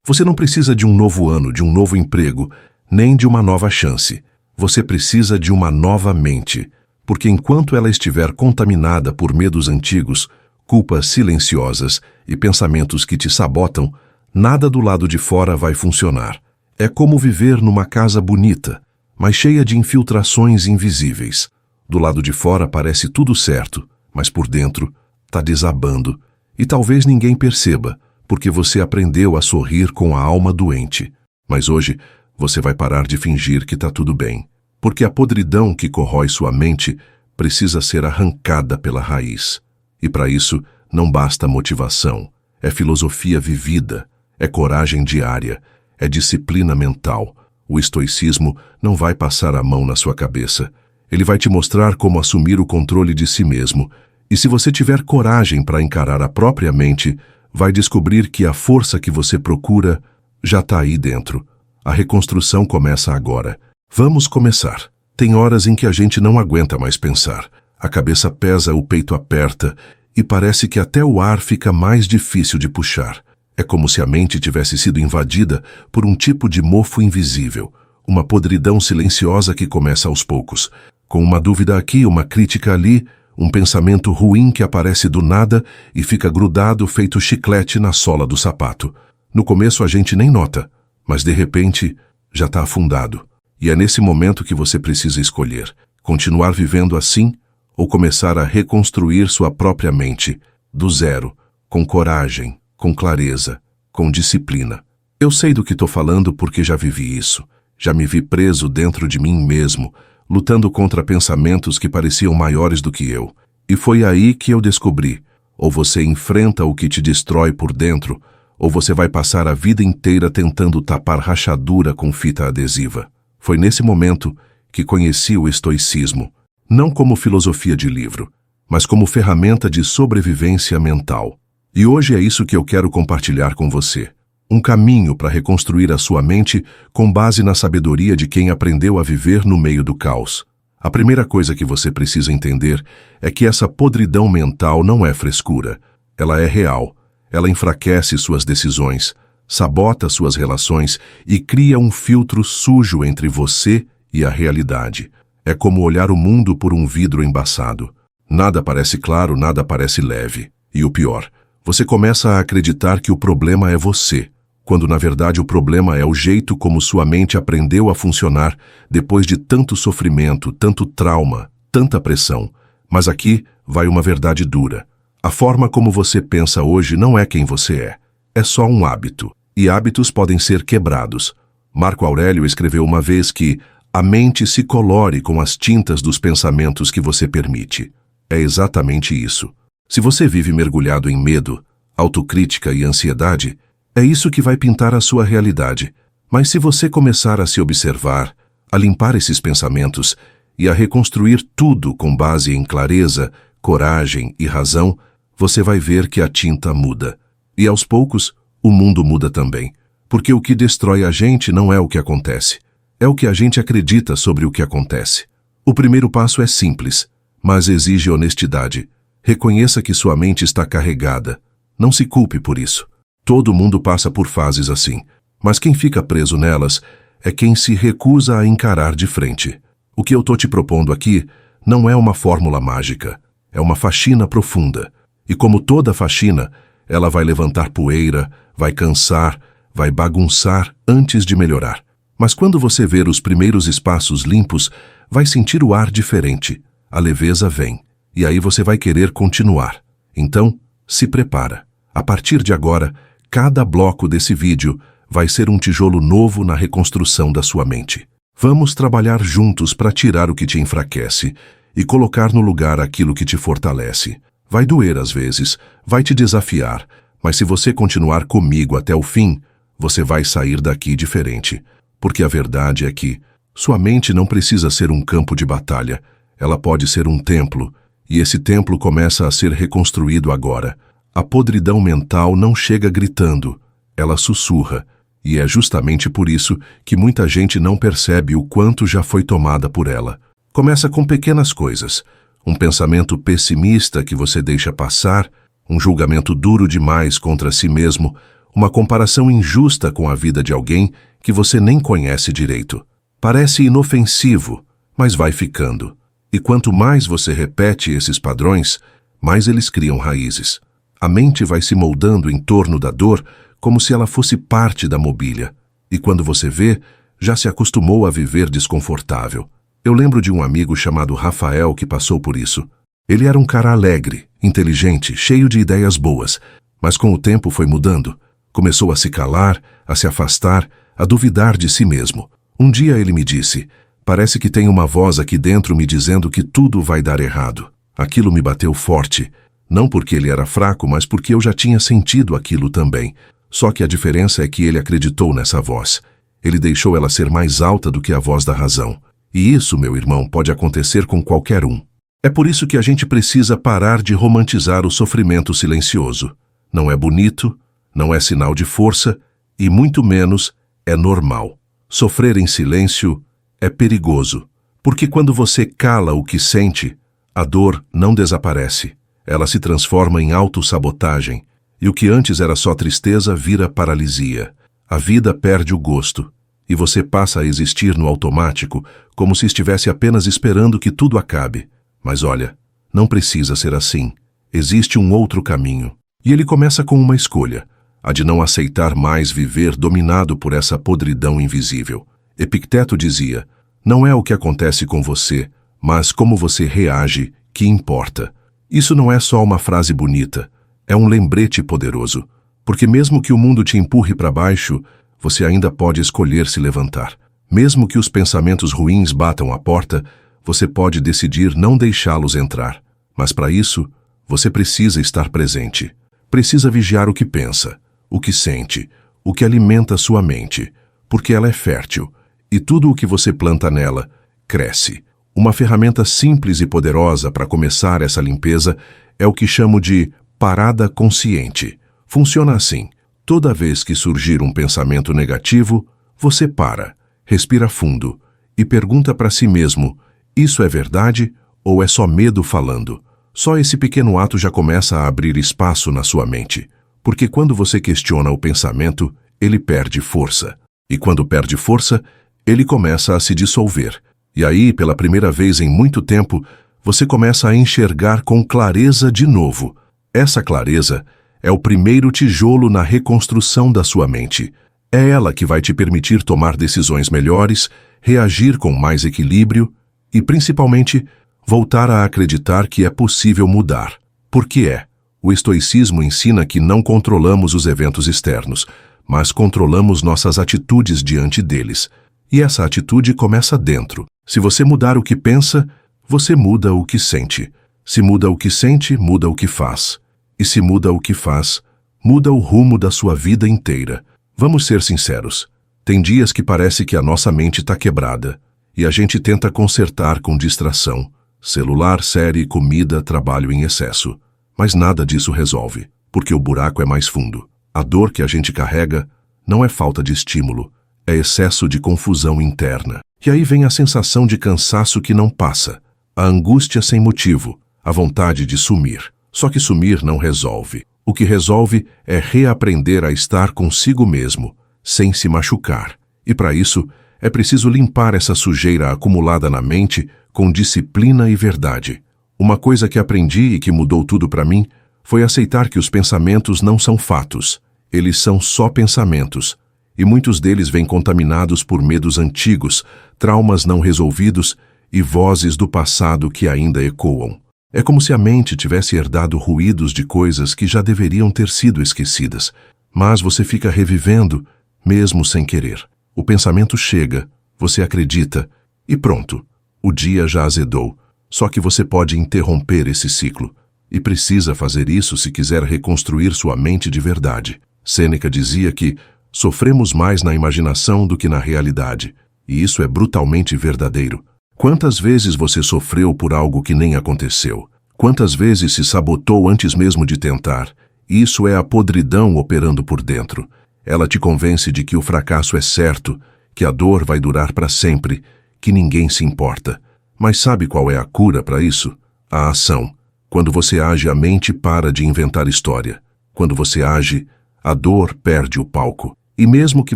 Você não precisa de um novo ano, de um novo emprego, nem de uma nova chance. Você precisa de uma nova mente, porque enquanto ela estiver contaminada por medos antigos, culpas silenciosas e pensamentos que te sabotam, nada do lado de fora vai funcionar. É como viver numa casa bonita, mas cheia de infiltrações invisíveis. Do lado de fora parece tudo certo, mas por dentro está desabando. E talvez ninguém perceba, porque você aprendeu a sorrir com a alma doente. Mas hoje você vai parar de fingir que está tudo bem, porque a podridão que corrói sua mente precisa ser arrancada pela raiz. E para isso não basta motivação, é filosofia vivida, é coragem diária, é disciplina mental. O estoicismo não vai passar a mão na sua cabeça. Ele vai te mostrar como assumir o controle de si mesmo. E se você tiver coragem para encarar a própria mente, vai descobrir que a força que você procura já está aí dentro. A reconstrução começa agora. Vamos começar. Tem horas em que a gente não aguenta mais pensar. A cabeça pesa, o peito aperta e parece que até o ar fica mais difícil de puxar. É como se a mente tivesse sido invadida por um tipo de mofo invisível, uma podridão silenciosa que começa aos poucos, com uma dúvida aqui, uma crítica ali, um pensamento ruim que aparece do nada e fica grudado feito chiclete na sola do sapato. No começo a gente nem nota, mas de repente já está afundado. E é nesse momento que você precisa escolher: continuar vivendo assim ou começar a reconstruir sua própria mente, do zero, com coragem, com clareza, com disciplina. Eu sei do que estou falando porque já vivi isso. Já me vi preso dentro de mim mesmo, lutando contra pensamentos que pareciam maiores do que eu. E foi aí que eu descobri: ou você enfrenta o que te destrói por dentro, ou você vai passar a vida inteira tentando tapar rachadura com fita adesiva. Foi nesse momento que conheci o estoicismo, não como filosofia de livro, mas como ferramenta de sobrevivência mental. E hoje é isso que eu quero compartilhar com você. Um caminho para reconstruir a sua mente com base na sabedoria de quem aprendeu a viver no meio do caos. A primeira coisa que você precisa entender é que essa podridão mental não é frescura. Ela é real. Ela enfraquece suas decisões, sabota suas relações e cria um filtro sujo entre você e a realidade. É como olhar o mundo por um vidro embaçado. Nada parece claro, nada parece leve. E o pior, você começa a acreditar que o problema é você, quando na verdade o problema é o jeito como sua mente aprendeu a funcionar depois de tanto sofrimento, tanto trauma, tanta pressão. Mas aqui vai uma verdade dura. A forma como você pensa hoje não é quem você é só um hábito. E hábitos podem ser quebrados. Marco Aurélio escreveu uma vez que a mente se colore com as tintas dos pensamentos que você permite. É exatamente isso. Se você vive mergulhado em medo, autocrítica e ansiedade, é isso que vai pintar a sua realidade. Mas se você começar a se observar, a limpar esses pensamentos e a reconstruir tudo com base em clareza, coragem e razão, você vai ver que a tinta muda. E aos poucos, o mundo muda também. Porque o que destrói a gente não é o que acontece. É o que a gente acredita sobre o que acontece. O primeiro passo é simples, mas exige honestidade. Reconheça que sua mente está carregada. Não se culpe por isso. Todo mundo passa por fases assim, mas quem fica preso nelas é quem se recusa a encarar de frente. O que eu estou te propondo aqui não é uma fórmula mágica, é uma faxina profunda. E como toda faxina, ela vai levantar poeira, vai cansar, vai bagunçar antes de melhorar. Mas quando você ver os primeiros espaços limpos, vai sentir o ar diferente, a leveza vem. E aí você vai querer continuar. Então, se prepara. A partir de agora, cada bloco desse vídeo vai ser um tijolo novo na reconstrução da sua mente. Vamos trabalhar juntos para tirar o que te enfraquece e colocar no lugar aquilo que te fortalece. Vai doer às vezes, vai te desafiar, mas se você continuar comigo até o fim, você vai sair daqui diferente. Porque a verdade é que sua mente não precisa ser um campo de batalha, ela pode ser um templo. E esse templo começa a ser reconstruído agora. A podridão mental não chega gritando, ela sussurra. E é justamente por isso que muita gente não percebe o quanto já foi tomada por ela. Começa com pequenas coisas. Um pensamento pessimista que você deixa passar, um julgamento duro demais contra si mesmo, uma comparação injusta com a vida de alguém que você nem conhece direito. Parece inofensivo, mas vai ficando. E quanto mais você repete esses padrões, mais eles criam raízes. A mente vai se moldando em torno da dor como se ela fosse parte da mobília. E quando você vê, já se acostumou a viver desconfortável. Eu lembro de um amigo chamado Rafael que passou por isso. Ele era um cara alegre, inteligente, cheio de ideias boas, mas com o tempo foi mudando. Começou a se calar, a se afastar, a duvidar de si mesmo. Um dia ele me disse: "Parece que tem uma voz aqui dentro me dizendo que tudo vai dar errado." Aquilo me bateu forte, não porque ele era fraco, mas porque eu já tinha sentido aquilo também. Só que a diferença é que ele acreditou nessa voz. Ele deixou ela ser mais alta do que a voz da razão. E isso, meu irmão, pode acontecer com qualquer um. É por isso que a gente precisa parar de romantizar o sofrimento silencioso. Não é bonito, não é sinal de força e, muito menos, é normal. Sofrer em silêncio é perigoso, porque quando você cala o que sente, a dor não desaparece. Ela se transforma em autossabotagem, e o que antes era só tristeza vira paralisia. A vida perde o gosto, e você passa a existir no automático, como se estivesse apenas esperando que tudo acabe. Mas olha, não precisa ser assim. Existe um outro caminho. E ele começa com uma escolha, a de não aceitar mais viver dominado por essa podridão invisível. Epicteto dizia: "Não é o que acontece com você, mas como você reage que importa." Isso não é só uma frase bonita, é um lembrete poderoso, porque mesmo que o mundo te empurre para baixo, você ainda pode escolher se levantar. Mesmo que os pensamentos ruins batam à porta, você pode decidir não deixá-los entrar. Mas para isso, você precisa estar presente. Precisa vigiar o que pensa, o que sente, o que alimenta sua mente, porque ela é fértil, e tudo o que você planta nela cresce. Uma ferramenta simples e poderosa para começar essa limpeza é o que chamo de parada consciente. Funciona assim: toda vez que surgir um pensamento negativo, você para, respira fundo e pergunta para si mesmo: isso é verdade ou é só medo falando? Só esse pequeno ato já começa a abrir espaço na sua mente, porque quando você questiona o pensamento, ele perde força. E quando perde força, ele começa a se dissolver. E aí, pela primeira vez em muito tempo, você começa a enxergar com clareza de novo. Essa clareza é o primeiro tijolo na reconstrução da sua mente. É ela que vai te permitir tomar decisões melhores, reagir com mais equilíbrio e, principalmente, voltar a acreditar que é possível mudar. Porque o estoicismo ensina que não controlamos os eventos externos, mas controlamos nossas atitudes diante deles. E essa atitude começa dentro. Se você mudar o que pensa, você muda o que sente. Se muda o que sente, muda o que faz. E se muda o que faz, muda o rumo da sua vida inteira. Vamos ser sinceros. Tem dias que parece que a nossa mente está quebrada e a gente tenta consertar com distração. Celular, série, comida, trabalho em excesso. Mas nada disso resolve, porque o buraco é mais fundo. A dor que a gente carrega não é falta de estímulo, é excesso de confusão interna. E aí vem a sensação de cansaço que não passa, a angústia sem motivo, a vontade de sumir. Só que sumir não resolve. O que resolve é reaprender a estar consigo mesmo, sem se machucar. E para isso, é preciso limpar essa sujeira acumulada na mente com disciplina e verdade. Uma coisa que aprendi e que mudou tudo para mim foi aceitar que os pensamentos não são fatos. Eles são só pensamentos. E muitos deles vêm contaminados por medos antigos, traumas não resolvidos e vozes do passado que ainda ecoam. É como se a mente tivesse herdado ruídos de coisas que já deveriam ter sido esquecidas, mas você fica revivendo, mesmo sem querer. O pensamento chega, você acredita, e pronto, o dia já azedou. Só que você pode interromper esse ciclo, e precisa fazer isso se quiser reconstruir sua mente de verdade. Sêneca dizia que sofremos mais na imaginação do que na realidade, e isso é brutalmente verdadeiro. Quantas vezes você sofreu por algo que nem aconteceu? Quantas vezes se sabotou antes mesmo de tentar? Isso é a podridão operando por dentro. Ela te convence de que o fracasso é certo, que a dor vai durar para sempre, que ninguém se importa. Mas sabe qual é a cura para isso? A ação. Quando você age, a mente para de inventar história. Quando você age, a dor perde o palco. E mesmo que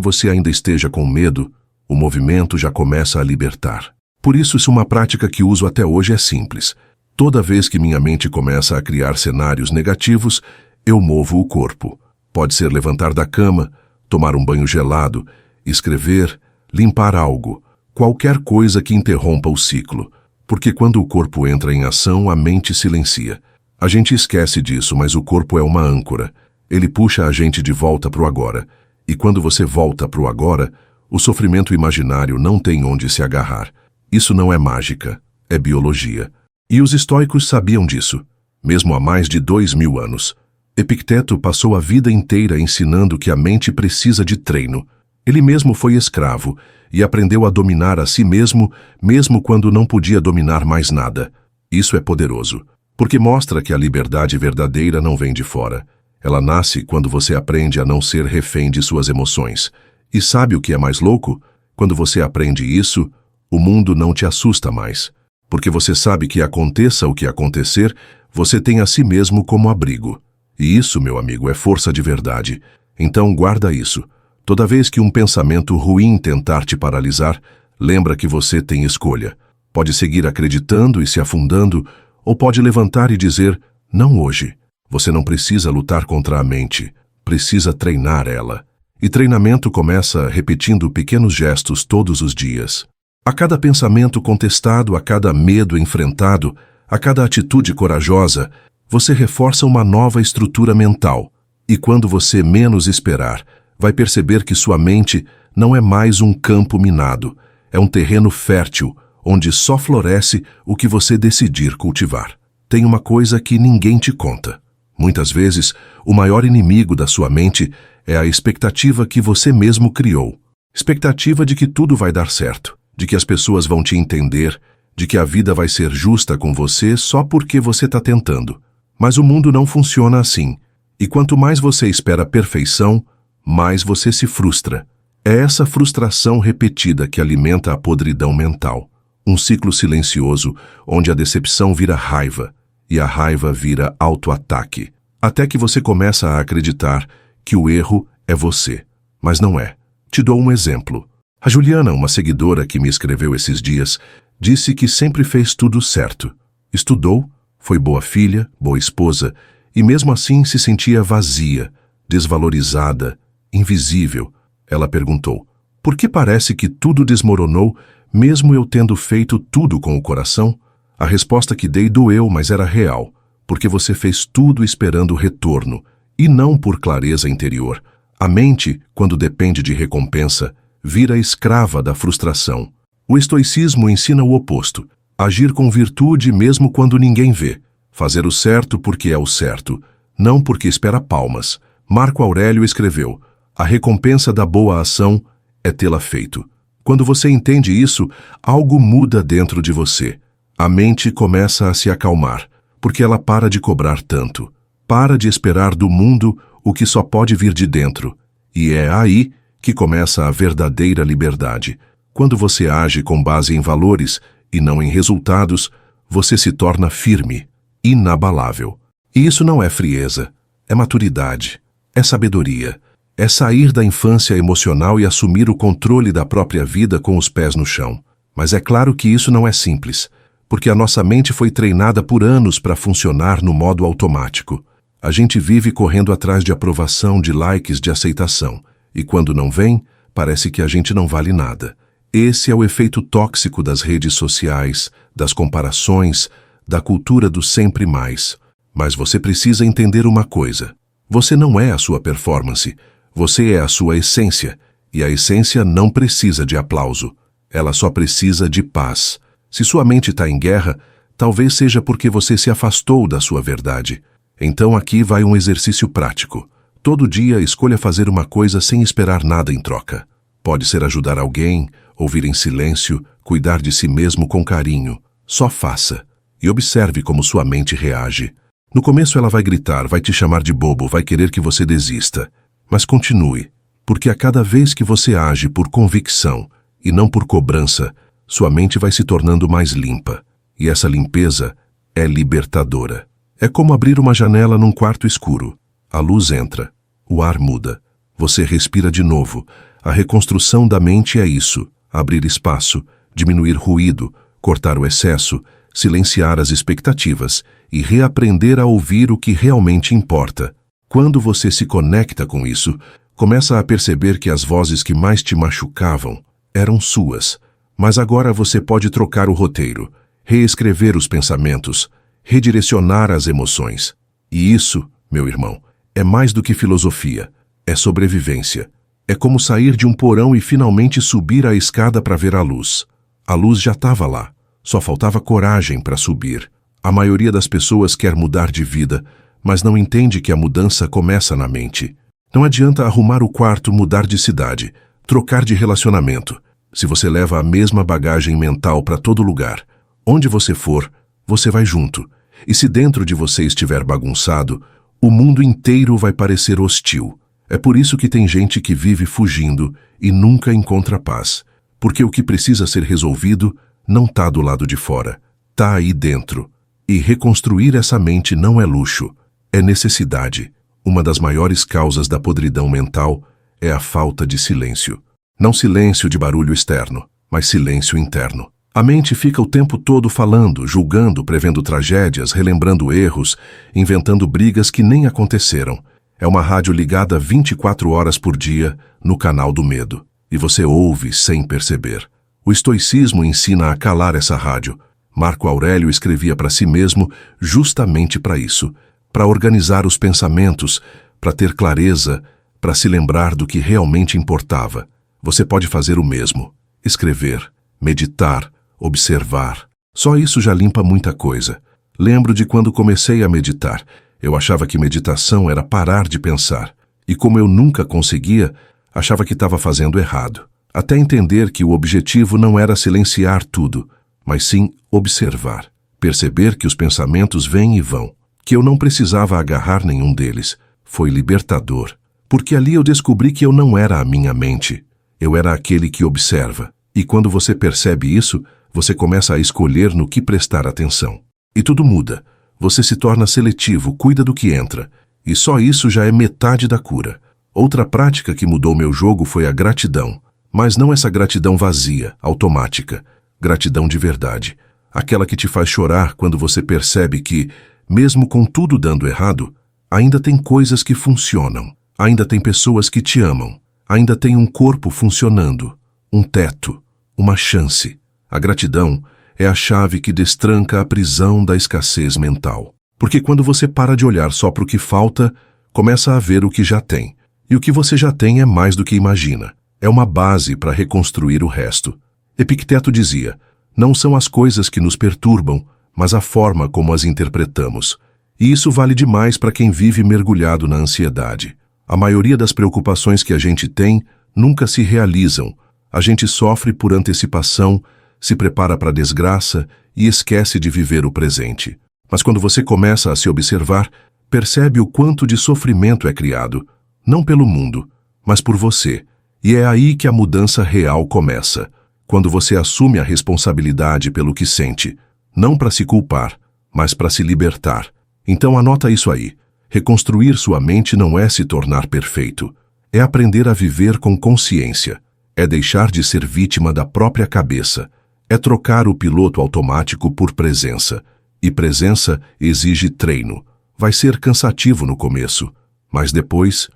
você ainda esteja com medo, o movimento já começa a libertar. Por isso, se uma prática que uso até hoje é simples. Toda vez que minha mente começa a criar cenários negativos, eu movo o corpo. Pode ser levantar da cama, tomar um banho gelado, escrever, limpar algo, qualquer coisa que interrompa o ciclo. Porque quando o corpo entra em ação, a mente silencia. A gente esquece disso, mas o corpo é uma âncora. Ele puxa a gente de volta para o agora. E quando você volta para o agora, o sofrimento imaginário não tem onde se agarrar. Isso não é mágica, é biologia. E os estoicos sabiam disso, mesmo há mais de 2000 anos. Epicteto passou a vida inteira ensinando que a mente precisa de treino. Ele mesmo foi escravo e aprendeu a dominar a si mesmo, mesmo quando não podia dominar mais nada. Isso é poderoso, porque mostra que a liberdade verdadeira não vem de fora. Ela nasce quando você aprende a não ser refém de suas emoções. E sabe o que é mais louco? Quando você aprende isso, o mundo não te assusta mais. Porque você sabe que aconteça o que acontecer, você tem a si mesmo como abrigo. E isso, meu amigo, é força de verdade. Então guarda isso. Toda vez que um pensamento ruim tentar te paralisar, lembra que você tem escolha. Pode seguir acreditando e se afundando, ou pode levantar e dizer, não hoje. Você não precisa lutar contra a mente, precisa treinar ela. E treinamento começa repetindo pequenos gestos todos os dias. A cada pensamento contestado, a cada medo enfrentado, a cada atitude corajosa, você reforça uma nova estrutura mental. E quando você menos esperar, vai perceber que sua mente não é mais um campo minado, é um terreno fértil, onde só floresce o que você decidir cultivar. Tem uma coisa que ninguém te conta. Muitas vezes, o maior inimigo da sua mente é a expectativa que você mesmo criou. Expectativa de que tudo vai dar certo, de que as pessoas vão te entender, de que a vida vai ser justa com você só porque você está tentando. Mas o mundo não funciona assim. E quanto mais você espera perfeição, mais você se frustra. É essa frustração repetida que alimenta a podridão mental. Um ciclo silencioso onde a decepção vira raiva e a raiva vira auto-ataque. Até que você começa a acreditar que o erro é você. Mas não é. Te dou um exemplo. A Juliana, uma seguidora que me escreveu esses dias, disse que sempre fez tudo certo. Estudou, foi boa filha, boa esposa, e mesmo assim se sentia vazia, desvalorizada, invisível. Ela perguntou, por que parece que tudo desmoronou, mesmo eu tendo feito tudo com o coração? A resposta que dei doeu, mas era real, porque você fez tudo esperando retorno, e não por clareza interior. A mente, quando depende de recompensa, vira escrava da frustração. O estoicismo ensina o oposto, agir com virtude mesmo quando ninguém vê, fazer o certo porque é o certo, não porque espera palmas. Marco Aurélio escreveu, a recompensa da boa ação é tê-la feito. Quando você entende isso, algo muda dentro de você. A mente começa a se acalmar, porque ela para de cobrar tanto, para de esperar do mundo o que só pode vir de dentro. E é aí que começa a verdadeira liberdade. Quando você age com base em valores e não em resultados, você se torna firme, inabalável. E isso não é frieza, é maturidade, é sabedoria, é sair da infância emocional e assumir o controle da própria vida com os pés no chão. Mas é claro que isso não é simples, porque a nossa mente foi treinada por anos para funcionar no modo automático. A gente vive correndo atrás de aprovação, de likes, de aceitação. E quando não vem, parece que a gente não vale nada. Esse é o efeito tóxico das redes sociais, das comparações, da cultura do sempre mais. Mas você precisa entender uma coisa. Você não é a sua performance. Você é a sua essência. E a essência não precisa de aplauso. Ela só precisa de paz. Se sua mente está em guerra, talvez seja porque você se afastou da sua verdade. Então aqui vai um exercício prático. Todo dia escolha fazer uma coisa sem esperar nada em troca. Pode ser ajudar alguém, ouvir em silêncio, cuidar de si mesmo com carinho. Só faça. E observe como sua mente reage. No começo ela vai gritar, vai te chamar de bobo, vai querer que você desista. Mas continue, porque a cada vez que você age por convicção e não por cobrança, sua mente vai se tornando mais limpa. E essa limpeza é libertadora. É como abrir uma janela num quarto escuro. A luz entra. o ar muda. Você respira de novo. A reconstrução da mente é isso: abrir espaço, diminuir ruído, cortar o excesso, silenciar as expectativas e reaprender a ouvir o que realmente importa. Quando você se conecta com isso, começa a perceber que as vozes que mais te machucavam eram suas. Mas agora você pode trocar o roteiro, reescrever os pensamentos, redirecionar as emoções. E isso, meu irmão, é mais do que filosofia, é sobrevivência. É como sair de um porão e finalmente subir a escada para ver a luz. A luz já estava lá, só faltava coragem para subir. A maioria das pessoas quer mudar de vida, mas não entende que a mudança começa na mente. Não adianta arrumar o quarto, mudar de cidade, trocar de relacionamento, se você leva a mesma bagagem mental para todo lugar. Onde você for, você vai junto. E se dentro de você estiver bagunçado, o mundo inteiro vai parecer hostil. É por isso que tem gente que vive fugindo e nunca encontra paz. Porque o que precisa ser resolvido não está do lado de fora, está aí dentro. E reconstruir essa mente não é luxo, é necessidade. Uma das maiores causas da podridão mental é a falta de silêncio. Não silêncio de barulho externo, mas silêncio interno. A mente fica o tempo todo falando, julgando, prevendo tragédias, relembrando erros, inventando brigas que nem aconteceram. É uma rádio ligada 24 horas por dia no canal do medo. E você ouve sem perceber. O estoicismo ensina a calar essa rádio. Marco Aurélio escrevia para si mesmo justamente para isso, para organizar os pensamentos, para ter clareza, para se lembrar do que realmente importava. Você pode fazer o mesmo: escrever, meditar, observar. Só isso já limpa muita coisa. Lembro de quando comecei a meditar. Eu achava que meditação era parar de pensar. E como eu nunca conseguia, achava que estava fazendo errado. Até entender que o objetivo não era silenciar tudo, mas sim observar. Perceber que os pensamentos vêm e vão. Que eu não precisava agarrar nenhum deles. Foi libertador. Porque ali eu descobri que eu não era a minha mente. Eu era aquele que observa. E quando você percebe isso, você começa a escolher no que prestar atenção. E tudo muda. Você se torna seletivo, cuida do que entra. E só isso já é metade da cura. Outra prática que mudou meu jogo foi a gratidão. Mas não essa gratidão vazia, automática. Gratidão de verdade. Aquela que te faz chorar quando você percebe que, mesmo com tudo dando errado, ainda tem coisas que funcionam. Ainda tem pessoas que te amam. Ainda tem um corpo funcionando. Um teto. Uma chance. A gratidão é a chave que destranca a prisão da escassez mental. Porque quando você para de olhar só para o que falta, começa a ver o que já tem. E o que você já tem é mais do que imagina. É uma base para reconstruir o resto. Epicteto dizia: não são as coisas que nos perturbam, mas a forma como as interpretamos. E isso vale demais para quem vive mergulhado na ansiedade. A maioria das preocupações que a gente tem nunca se realizam. A gente sofre por antecipação, se prepara para a desgraça e esquece de viver o presente. Mas quando você começa a se observar, percebe o quanto de sofrimento é criado, não pelo mundo, mas por você. E é aí que a mudança real começa, quando você assume a responsabilidade pelo que sente, não para se culpar, mas para se libertar. Então anota isso aí. Reconstruir sua mente não é se tornar perfeito, é aprender a viver com consciência, é deixar de ser vítima da própria cabeça, é trocar o piloto automático por presença. E presença exige treino. Vai ser cansativo no começo, mas depois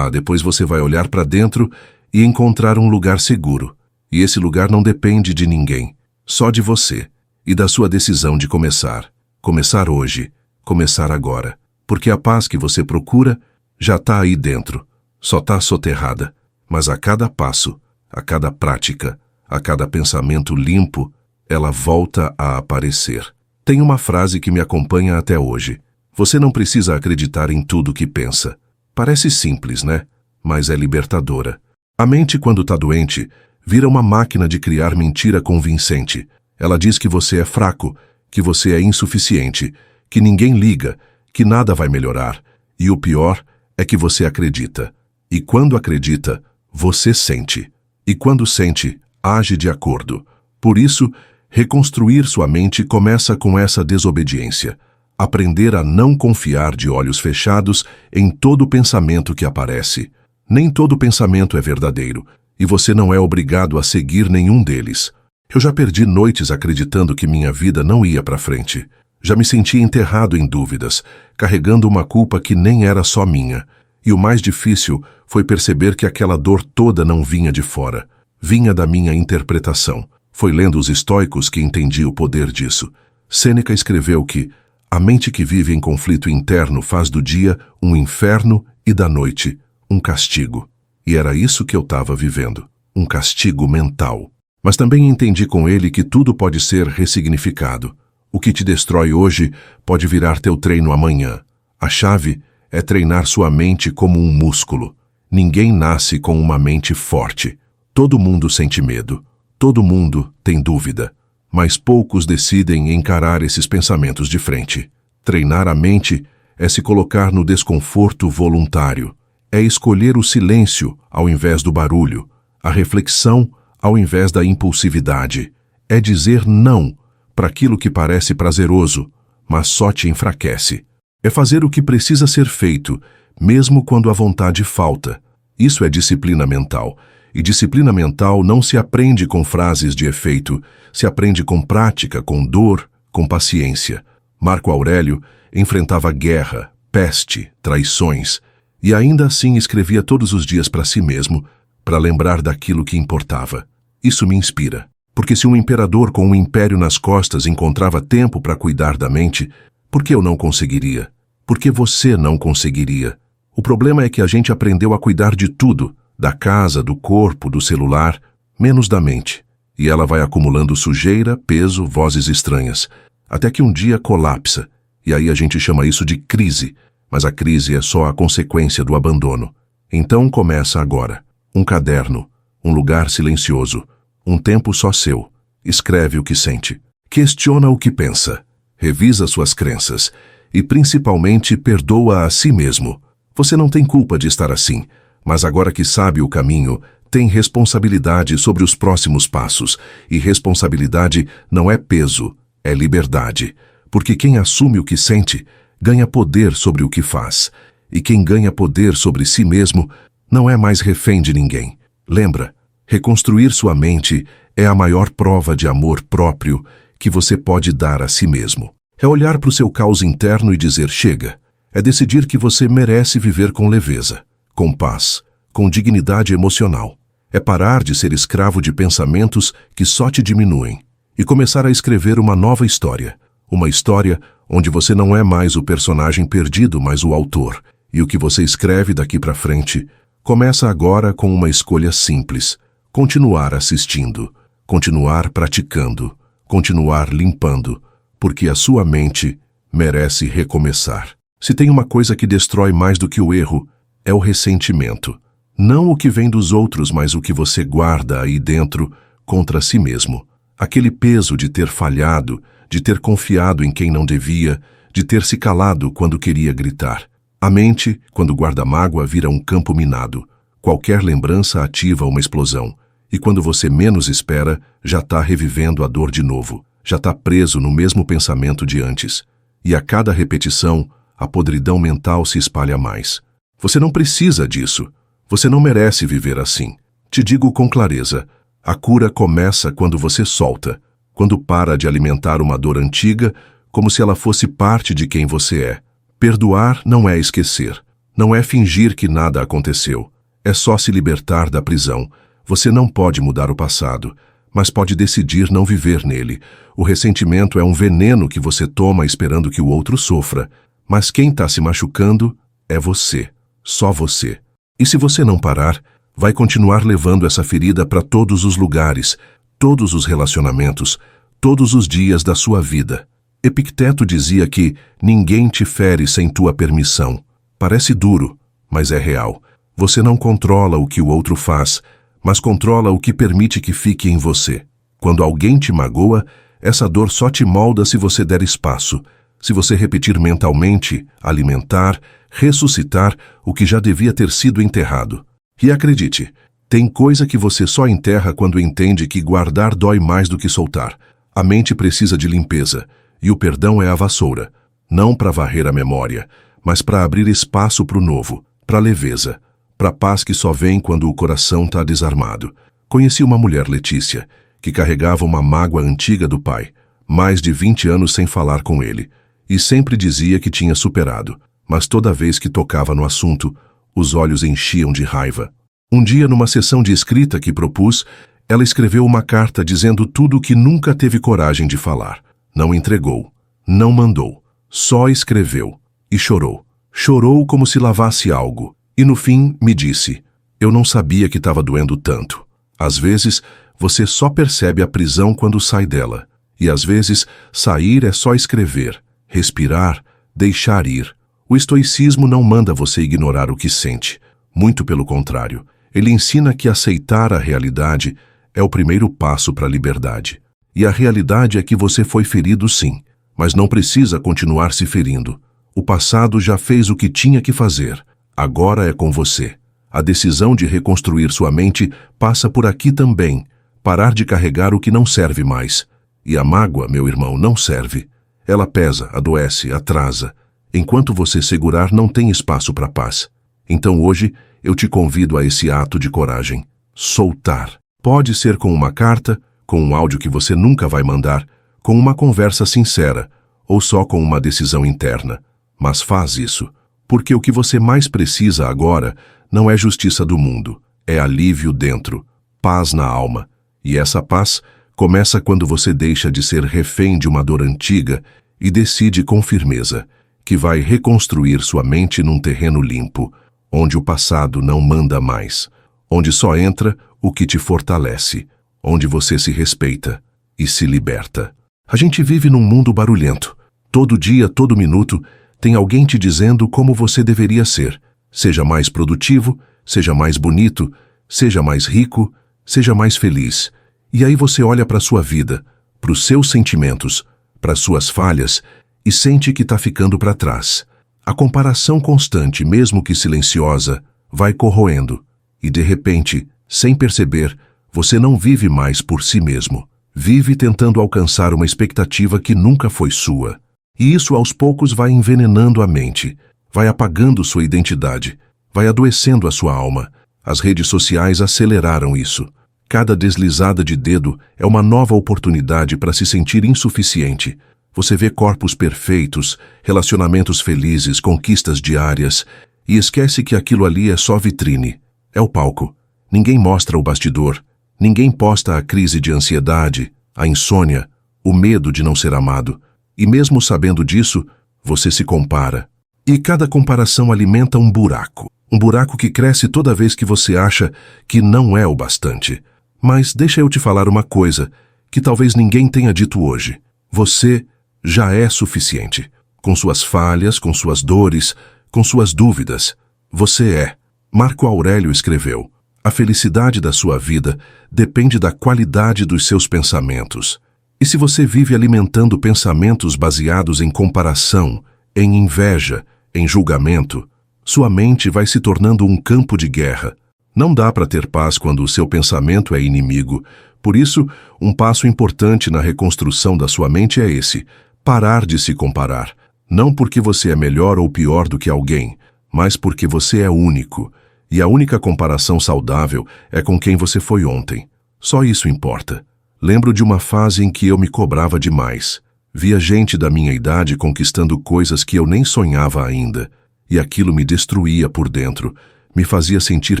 você vai olhar para dentro e encontrar um lugar seguro. E esse lugar não depende de ninguém, só de você e da sua decisão de começar. Começar hoje, começar agora. Porque a paz que você procura já está aí dentro, só está soterrada. Mas a cada passo, a cada prática, a cada pensamento limpo, ela volta a aparecer. Tem uma frase que me acompanha até hoje. Você não precisa acreditar em tudo que pensa. Parece simples, né? Mas é libertadora. A mente, quando está doente, vira uma máquina de criar mentira convincente. Ela diz que você é fraco, que você é insuficiente, que ninguém liga, que nada vai melhorar. E o pior é que você acredita. E quando acredita, você sente. E quando sente, age de acordo. Por isso, reconstruir sua mente começa com essa desobediência. Aprender a não confiar de olhos fechados em todo pensamento que aparece. Nem todo pensamento é verdadeiro, e você não é obrigado a seguir nenhum deles. Eu já perdi noites acreditando que minha vida não ia para frente. Já me senti enterrado em dúvidas, carregando uma culpa que nem era só minha. E o mais difícil foi perceber que aquela dor toda não vinha de fora. Vinha da minha interpretação. Foi lendo os estoicos que entendi o poder disso. Sêneca escreveu que a mente que vive em conflito interno faz do dia um inferno e da noite um castigo. E era isso que eu estava vivendo, um castigo mental. Mas também entendi com ele que tudo pode ser ressignificado. O que te destrói hoje pode virar teu treino amanhã. A chave é treinar sua mente como um músculo. Ninguém nasce com uma mente forte. Todo mundo sente medo. Todo mundo tem dúvida. Mas poucos decidem encarar esses pensamentos de frente. Treinar a mente é se colocar no desconforto voluntário. É escolher o silêncio ao invés do barulho, a reflexão ao invés da impulsividade. É dizer não para aquilo que parece prazeroso, mas só te enfraquece. É fazer o que precisa ser feito, mesmo quando a vontade falta. Isso é disciplina mental. E disciplina mental não se aprende com frases de efeito, se aprende com prática, com dor, com paciência. Marco Aurélio enfrentava guerra, peste, traições, e ainda assim escrevia todos os dias para si mesmo, para lembrar daquilo que importava. Isso me inspira, porque se um imperador com um império nas costas encontrava tempo para cuidar da mente, por que eu não conseguiria? Por que você não conseguiria? O problema é que a gente aprendeu a cuidar de tudo, da casa, do corpo, do celular, menos da mente. E ela vai acumulando sujeira, peso, vozes estranhas, até que um dia colapsa. E aí a gente chama isso de crise, mas a crise é só a consequência do abandono. Então começa agora. Um caderno, um lugar silencioso, um tempo só seu. Escreve o que sente. Questiona o que pensa. Revisa suas crenças. E principalmente perdoa a si mesmo. Você não tem culpa de estar assim. Mas agora que sabe o caminho, tem responsabilidade sobre os próximos passos. E responsabilidade não é peso, é liberdade. Porque quem assume o que sente, ganha poder sobre o que faz. E quem ganha poder sobre si mesmo, não é mais refém de ninguém. Lembra, reconstruir sua mente é a maior prova de amor próprio que você pode dar a si mesmo. É olhar para o seu caos interno e dizer chega. É decidir que você merece viver com leveza, com paz, com dignidade emocional. É parar de ser escravo de pensamentos que só te diminuem e começar a escrever uma nova história. Uma história onde você não é mais o personagem perdido, mas o autor. E o que você escreve daqui para frente começa agora com uma escolha simples. Continuar assistindo, continuar praticando, continuar limpando, porque a sua mente merece recomeçar. Se tem uma coisa que destrói mais do que o erro, é o ressentimento. Não o que vem dos outros, mas o que você guarda aí dentro contra si mesmo. Aquele peso de ter falhado, de ter confiado em quem não devia, de ter se calado quando queria gritar. A mente, quando guarda mágoa, vira um campo minado. Qualquer lembrança ativa uma explosão. E quando você menos espera, já está revivendo a dor de novo. Já está preso no mesmo pensamento de antes. E a cada repetição, a podridão mental se espalha mais. Você não precisa disso. Você não merece viver assim. Te digo com clareza, a cura começa quando você solta, quando para de alimentar uma dor antiga como se ela fosse parte de quem você é. Perdoar não é esquecer, não é fingir que nada aconteceu. É só se libertar da prisão. Você não pode mudar o passado, mas pode decidir não viver nele. O ressentimento é um veneno que você toma esperando que o outro sofra, mas quem está se machucando é você, só você. E se você não parar, vai continuar levando essa ferida para todos os lugares, todos os relacionamentos, todos os dias da sua vida. Epicteto dizia que ninguém te fere sem tua permissão. Parece duro, mas é real. Você não controla o que o outro faz, mas controla o que permite que fique em você. Quando alguém te magoa, essa dor só te molda se você der espaço, se você repetir mentalmente, alimentar, ressuscitar o que já devia ter sido enterrado. E acredite, tem coisa que você só enterra quando entende que guardar dói mais do que soltar. A mente precisa de limpeza, e o perdão é a vassoura. Não para varrer a memória, mas para abrir espaço para o novo, para a leveza, para a paz que só vem quando o coração está desarmado. Conheci uma mulher, Letícia, que carregava uma mágoa antiga do pai, mais de 20 anos sem falar com ele, e sempre dizia que tinha superado, mas toda vez que tocava no assunto, os olhos enchiam de raiva. Um dia, numa sessão de escrita que propus, ela escreveu uma carta dizendo tudo o que nunca teve coragem de falar. Não entregou, não mandou, só escreveu e chorou. Chorou como se lavasse algo, e no fim me disse: eu não sabia que estava doendo tanto. Às vezes, você só percebe a prisão quando sai dela, e às vezes, sair é só escrever, respirar, deixar ir. O estoicismo não manda você ignorar o que sente, muito pelo contrário. Ele ensina que aceitar a realidade é o primeiro passo para a liberdade. E a realidade é que você foi ferido sim, mas não precisa continuar se ferindo. O passado já fez o que tinha que fazer. Agora é com você. A decisão de reconstruir sua mente passa por aqui também. Parar de carregar o que não serve mais. E a mágoa, meu irmão, não serve. Ela pesa, adoece, atrasa. Enquanto você segurar, não tem espaço para paz. Então hoje, eu te convido a esse ato de coragem. Soltar. Pode ser com uma carta, com um áudio que você nunca vai mandar, com uma conversa sincera, ou só com uma decisão interna. Mas faz isso, porque o que você mais precisa agora não é justiça do mundo, é alívio dentro, paz na alma. E essa paz começa quando você deixa de ser refém de uma dor antiga e decide com firmeza que vai reconstruir sua mente num terreno limpo, onde o passado não manda mais, onde só entra o que te fortalece, onde você se respeita e se liberta. A gente vive num mundo barulhento. Todo dia, todo minuto, tem alguém te dizendo como você deveria ser. Seja mais produtivo, seja mais bonito, seja mais rico, seja mais feliz. E aí você olha para a sua vida, para os seus sentimentos, para as suas falhas e sente que está ficando para trás. A comparação constante, mesmo que silenciosa, vai corroendo. E de repente, sem perceber, você não vive mais por si mesmo. Vive tentando alcançar uma expectativa que nunca foi sua. E isso aos poucos vai envenenando a mente, vai apagando sua identidade, vai adoecendo a sua alma. As redes sociais aceleraram isso. Cada deslizada de dedo é uma nova oportunidade para se sentir insuficiente. Você vê corpos perfeitos, relacionamentos felizes, conquistas diárias, e esquece que aquilo ali é só vitrine. É o palco. Ninguém mostra o bastidor. Ninguém posta a crise de ansiedade, a insônia, o medo de não ser amado. E mesmo sabendo disso, você se compara. E cada comparação alimenta um buraco. Um buraco que cresce toda vez que você acha que não é o bastante. Mas deixa eu te falar uma coisa que talvez ninguém tenha dito hoje. Você já é suficiente. Com suas falhas, com suas dores, com suas dúvidas. Você é. Marco Aurélio escreveu: a felicidade da sua vida depende da qualidade dos seus pensamentos. E se você vive alimentando pensamentos baseados em comparação, em inveja, em julgamento, sua mente vai se tornando um campo de guerra. Não dá para ter paz quando o seu pensamento é inimigo. Por isso, um passo importante na reconstrução da sua mente é esse: parar de se comparar. Não porque você é melhor ou pior do que alguém, mas porque você é único. E a única comparação saudável é com quem você foi ontem. Só isso importa. Lembro de uma fase em que eu me cobrava demais. Via gente da minha idade conquistando coisas que eu nem sonhava ainda. E aquilo me destruía por dentro. Me fazia sentir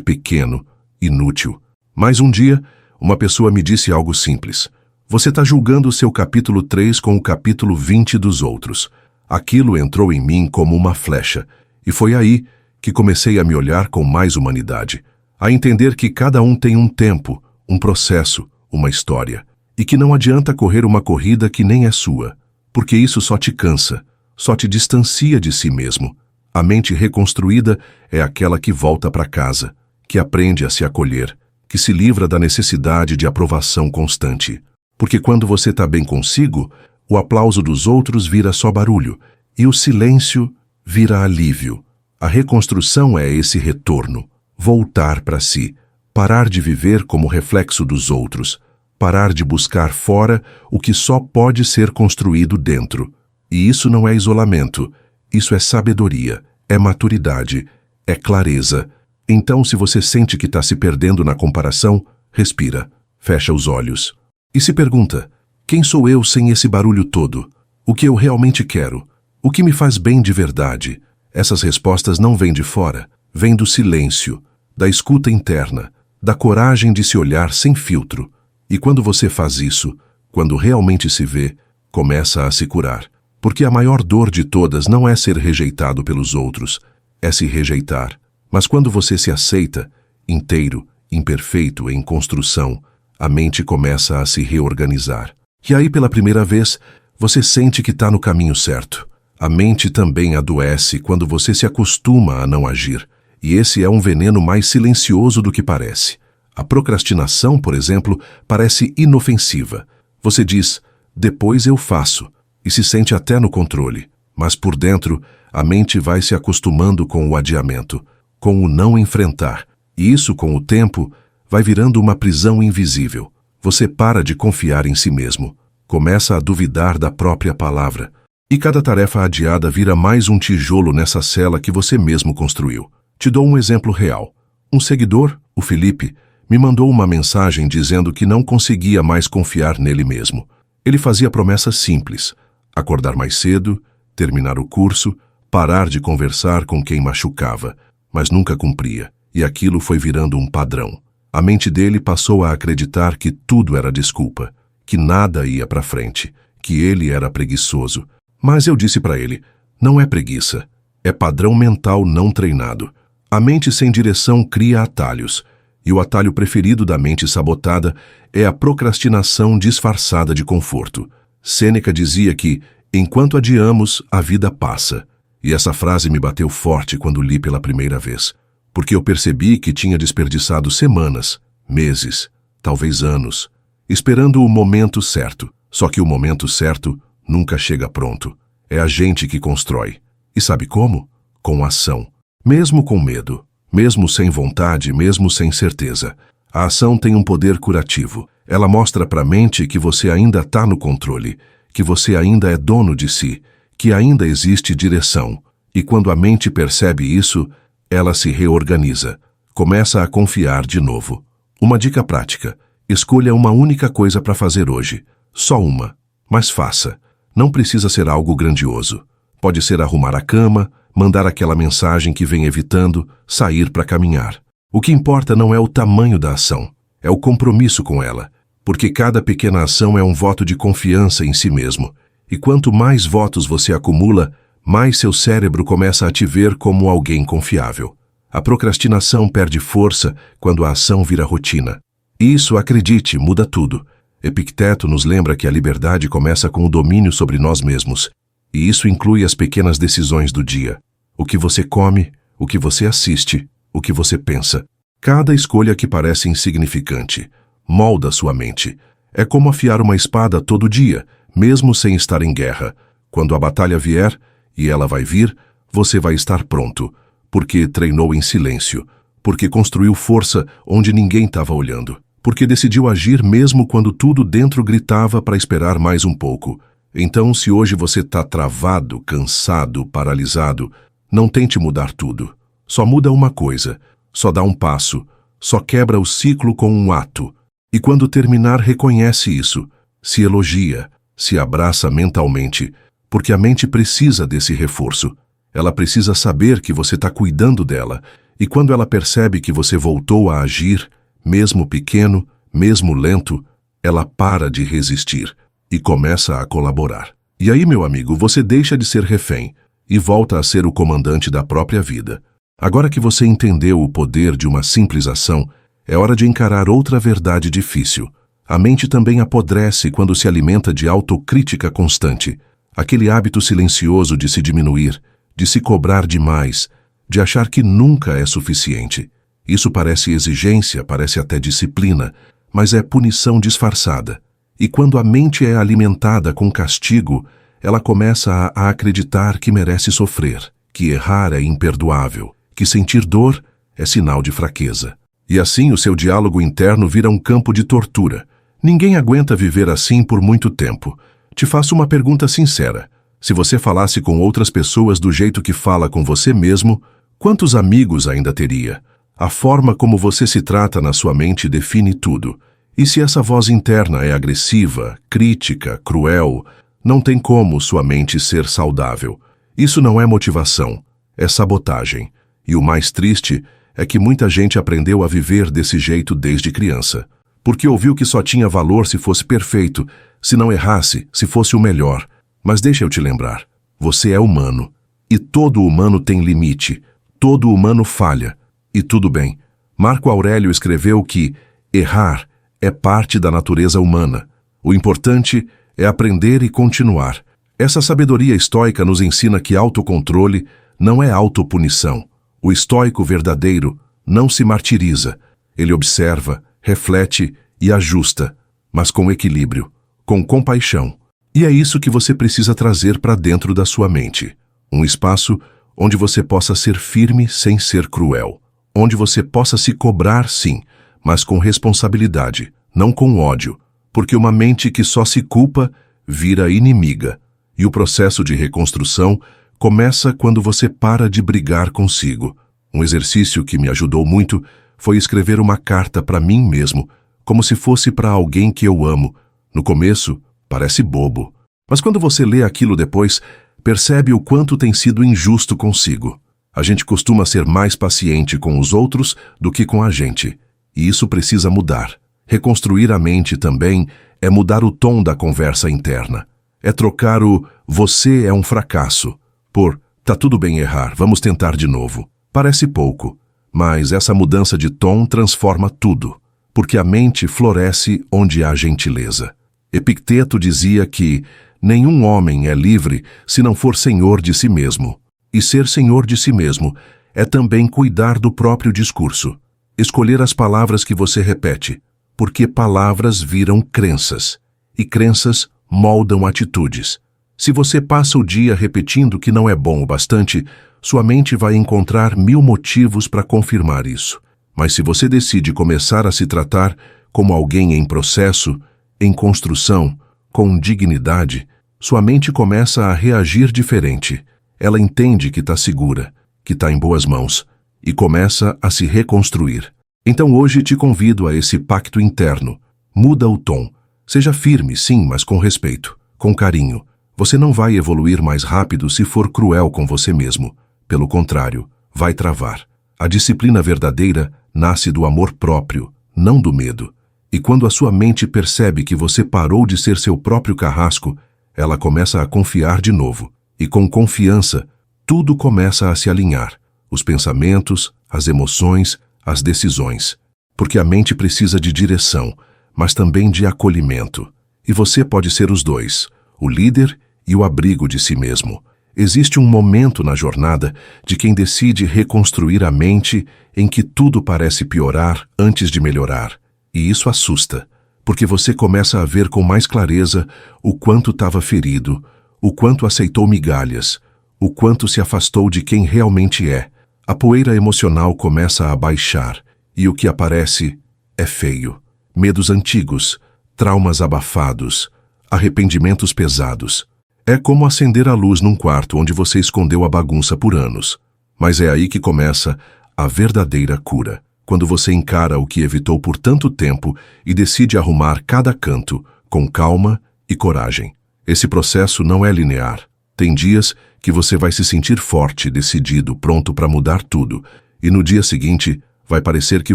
pequeno, inútil. Mas um dia, uma pessoa me disse algo simples: você está julgando o seu capítulo 3 com o capítulo 20 dos outros. Aquilo entrou em mim como uma flecha. E foi aí que comecei a me olhar com mais humanidade. A entender que cada um tem um tempo, um processo, uma história. E que não adianta correr uma corrida que nem é sua. Porque isso só te cansa, só te distancia de si mesmo. A mente reconstruída é aquela que volta para casa, que aprende a se acolher, que se livra da necessidade de aprovação constante. Porque quando você está bem consigo, o aplauso dos outros vira só barulho, e o silêncio vira alívio. A reconstrução é esse retorno, voltar para si, parar de viver como reflexo dos outros, parar de buscar fora o que só pode ser construído dentro. E isso não é isolamento, isso é sabedoria, é maturidade, é clareza. Então, se você sente que está se perdendo na comparação, respira, fecha os olhos e se pergunta: quem sou eu sem esse barulho todo? O que eu realmente quero? O que me faz bem de verdade? Essas respostas não vêm de fora, vêm do silêncio, da escuta interna, da coragem de se olhar sem filtro. E quando você faz isso, quando realmente se vê, começa a se curar. Porque a maior dor de todas não é ser rejeitado pelos outros, é se rejeitar. Mas quando você se aceita, inteiro, imperfeito, em construção, a mente começa a se reorganizar. E aí, pela primeira vez, você sente que está no caminho certo. A mente também adoece quando você se acostuma a não agir. E esse é um veneno mais silencioso do que parece. A procrastinação, por exemplo, parece inofensiva. Você diz: depois eu faço, e se sente até no controle. Mas por dentro, a mente vai se acostumando com o adiamento, com o não enfrentar. E isso, com o tempo, vai virando uma prisão invisível. Você para de confiar em si mesmo, começa a duvidar da própria palavra. E cada tarefa adiada vira mais um tijolo nessa cela que você mesmo construiu. Te dou um exemplo real. Um seguidor, o Felipe, me mandou uma mensagem dizendo que não conseguia mais confiar nele mesmo. Ele fazia promessas simples: acordar mais cedo, terminar o curso, parar de conversar com quem machucava, mas nunca cumpria, e aquilo foi virando um padrão. A mente dele passou a acreditar que tudo era desculpa, que nada ia para frente, que ele era preguiçoso. Mas eu disse para ele: não é preguiça, é padrão mental não treinado. A mente sem direção cria atalhos, e o atalho preferido da mente sabotada é a procrastinação disfarçada de conforto. Sêneca dizia que, enquanto adiamos, a vida passa. E essa frase me bateu forte quando li pela primeira vez, porque eu percebi que tinha desperdiçado semanas, meses, talvez anos, esperando o momento certo. Só que o momento certo nunca chega pronto. É a gente que constrói. E sabe como? Com ação. Mesmo com medo, mesmo sem vontade, mesmo sem certeza. A ação tem um poder curativo. Ela mostra para a mente que você ainda está no controle, que você ainda é dono de si, que ainda existe direção. E quando a mente percebe isso, ela se reorganiza, começa a confiar de novo. Uma dica prática: escolha uma única coisa para fazer hoje. Só uma, mas faça. Não precisa ser algo grandioso. Pode ser arrumar a cama, mandar aquela mensagem que vem evitando, sair para caminhar. O que importa não é o tamanho da ação, é o compromisso com ela, porque cada pequena ação é um voto de confiança em si mesmo. E quanto mais votos você acumula, mais seu cérebro começa a te ver como alguém confiável. A procrastinação perde força quando a ação vira rotina. Isso, acredite, muda tudo. Epicteto nos lembra que a liberdade começa com o domínio sobre nós mesmos, e isso inclui as pequenas decisões do dia. O que você come, o que você assiste, o que você pensa. Cada escolha que parece insignificante molda sua mente. É como afiar uma espada todo dia, mesmo sem estar em guerra. Quando a batalha vier, e ela vai vir, você vai estar pronto, porque treinou em silêncio, porque construiu força onde ninguém estava olhando, porque decidiu agir mesmo quando tudo dentro gritava para esperar mais um pouco. Então, se hoje você está travado, cansado, paralisado, não tente mudar tudo. Só muda uma coisa, só dá um passo, só quebra o ciclo com um ato. E quando terminar, reconhece isso, se elogia, se abraça mentalmente, porque a mente precisa desse reforço. Ela precisa saber que você está cuidando dela, e quando ela percebe que você voltou a agir, mesmo pequeno, mesmo lento, ela para de resistir e começa a colaborar. E aí, meu amigo, você deixa de ser refém e volta a ser o comandante da própria vida. Agora que você entendeu o poder de uma simples ação, é hora de encarar outra verdade difícil. A mente também apodrece quando se alimenta de autocrítica constante, aquele hábito silencioso de se diminuir, de se cobrar demais, de achar que nunca é suficiente. Isso parece exigência, parece até disciplina, mas é punição disfarçada. E quando a mente é alimentada com castigo, ela começa a acreditar que merece sofrer, que errar é imperdoável, que sentir dor é sinal de fraqueza. E assim o seu diálogo interno vira um campo de tortura. Ninguém aguenta viver assim por muito tempo. Te faço uma pergunta sincera. Se você falasse com outras pessoas do jeito que fala com você mesmo, quantos amigos ainda teria? A forma como você se trata na sua mente define tudo. E se essa voz interna é agressiva, crítica, cruel, não tem como sua mente ser saudável. Isso não é motivação, é sabotagem. E o mais triste é que muita gente aprendeu a viver desse jeito desde criança. Porque ouviu que só tinha valor se fosse perfeito, se não errasse, se fosse o melhor. Mas deixa eu te lembrar, você é humano. E todo humano tem limite. Todo humano falha. E tudo bem. Marco Aurélio escreveu que errar é parte da natureza humana. O importante é aprender e continuar. Essa sabedoria estoica nos ensina que autocontrole não é autopunição. O estoico verdadeiro não se martiriza. Ele observa, reflete e ajusta, mas com equilíbrio, com compaixão. E é isso que você precisa trazer para dentro da sua mente. Um espaço onde você possa ser firme sem ser cruel. Onde você possa se cobrar, sim, mas com responsabilidade, não com ódio. Porque uma mente que só se culpa vira inimiga. E o processo de reconstrução começa quando você para de brigar consigo. Um exercício que me ajudou muito foi escrever uma carta para mim mesmo, como se fosse para alguém que eu amo. No começo, parece bobo. Mas quando você lê aquilo depois, percebe o quanto tem sido injusto consigo. A gente costuma ser mais paciente com os outros do que com a gente. E isso precisa mudar. Reconstruir a mente também é mudar o tom da conversa interna. É trocar o "você é um fracasso" por "tá tudo bem errar, vamos tentar de novo". Parece pouco, mas essa mudança de tom transforma tudo. Porque a mente floresce onde há gentileza. Epicteto dizia que nenhum homem é livre se não for senhor de si mesmo. E ser senhor de si mesmo é também cuidar do próprio discurso. Escolher as palavras que você repete, porque palavras viram crenças, e crenças moldam atitudes. Se você passa o dia repetindo que não é bom o bastante, sua mente vai encontrar 1000 motivos para confirmar isso. Mas se você decide começar a se tratar como alguém em processo, em construção, com dignidade, sua mente começa a reagir diferente. Ela entende que está segura, que está em boas mãos, e começa a se reconstruir. Então hoje te convido a esse pacto interno. Muda o tom. Seja firme, sim, mas com respeito, com carinho. Você não vai evoluir mais rápido se for cruel com você mesmo. Pelo contrário, vai travar. A disciplina verdadeira nasce do amor próprio, não do medo. E quando a sua mente percebe que você parou de ser seu próprio carrasco, ela começa a confiar de novo. E com confiança, tudo começa a se alinhar. Os pensamentos, as emoções, as decisões. Porque a mente precisa de direção, mas também de acolhimento. E você pode ser os dois, o líder e o abrigo de si mesmo. Existe um momento na jornada de quem decide reconstruir a mente em que tudo parece piorar antes de melhorar. E isso assusta, porque você começa a ver com mais clareza o quanto estava ferido, o quanto aceitou migalhas, o quanto se afastou de quem realmente é. A poeira emocional começa a baixar, e o que aparece é feio. Medos antigos, traumas abafados, arrependimentos pesados. É como acender a luz num quarto onde você escondeu a bagunça por anos. Mas é aí que começa a verdadeira cura, quando você encara o que evitou por tanto tempo e decide arrumar cada canto com calma e coragem. Esse processo não é linear. Tem dias que você vai se sentir forte, decidido, pronto para mudar tudo, e no dia seguinte vai parecer que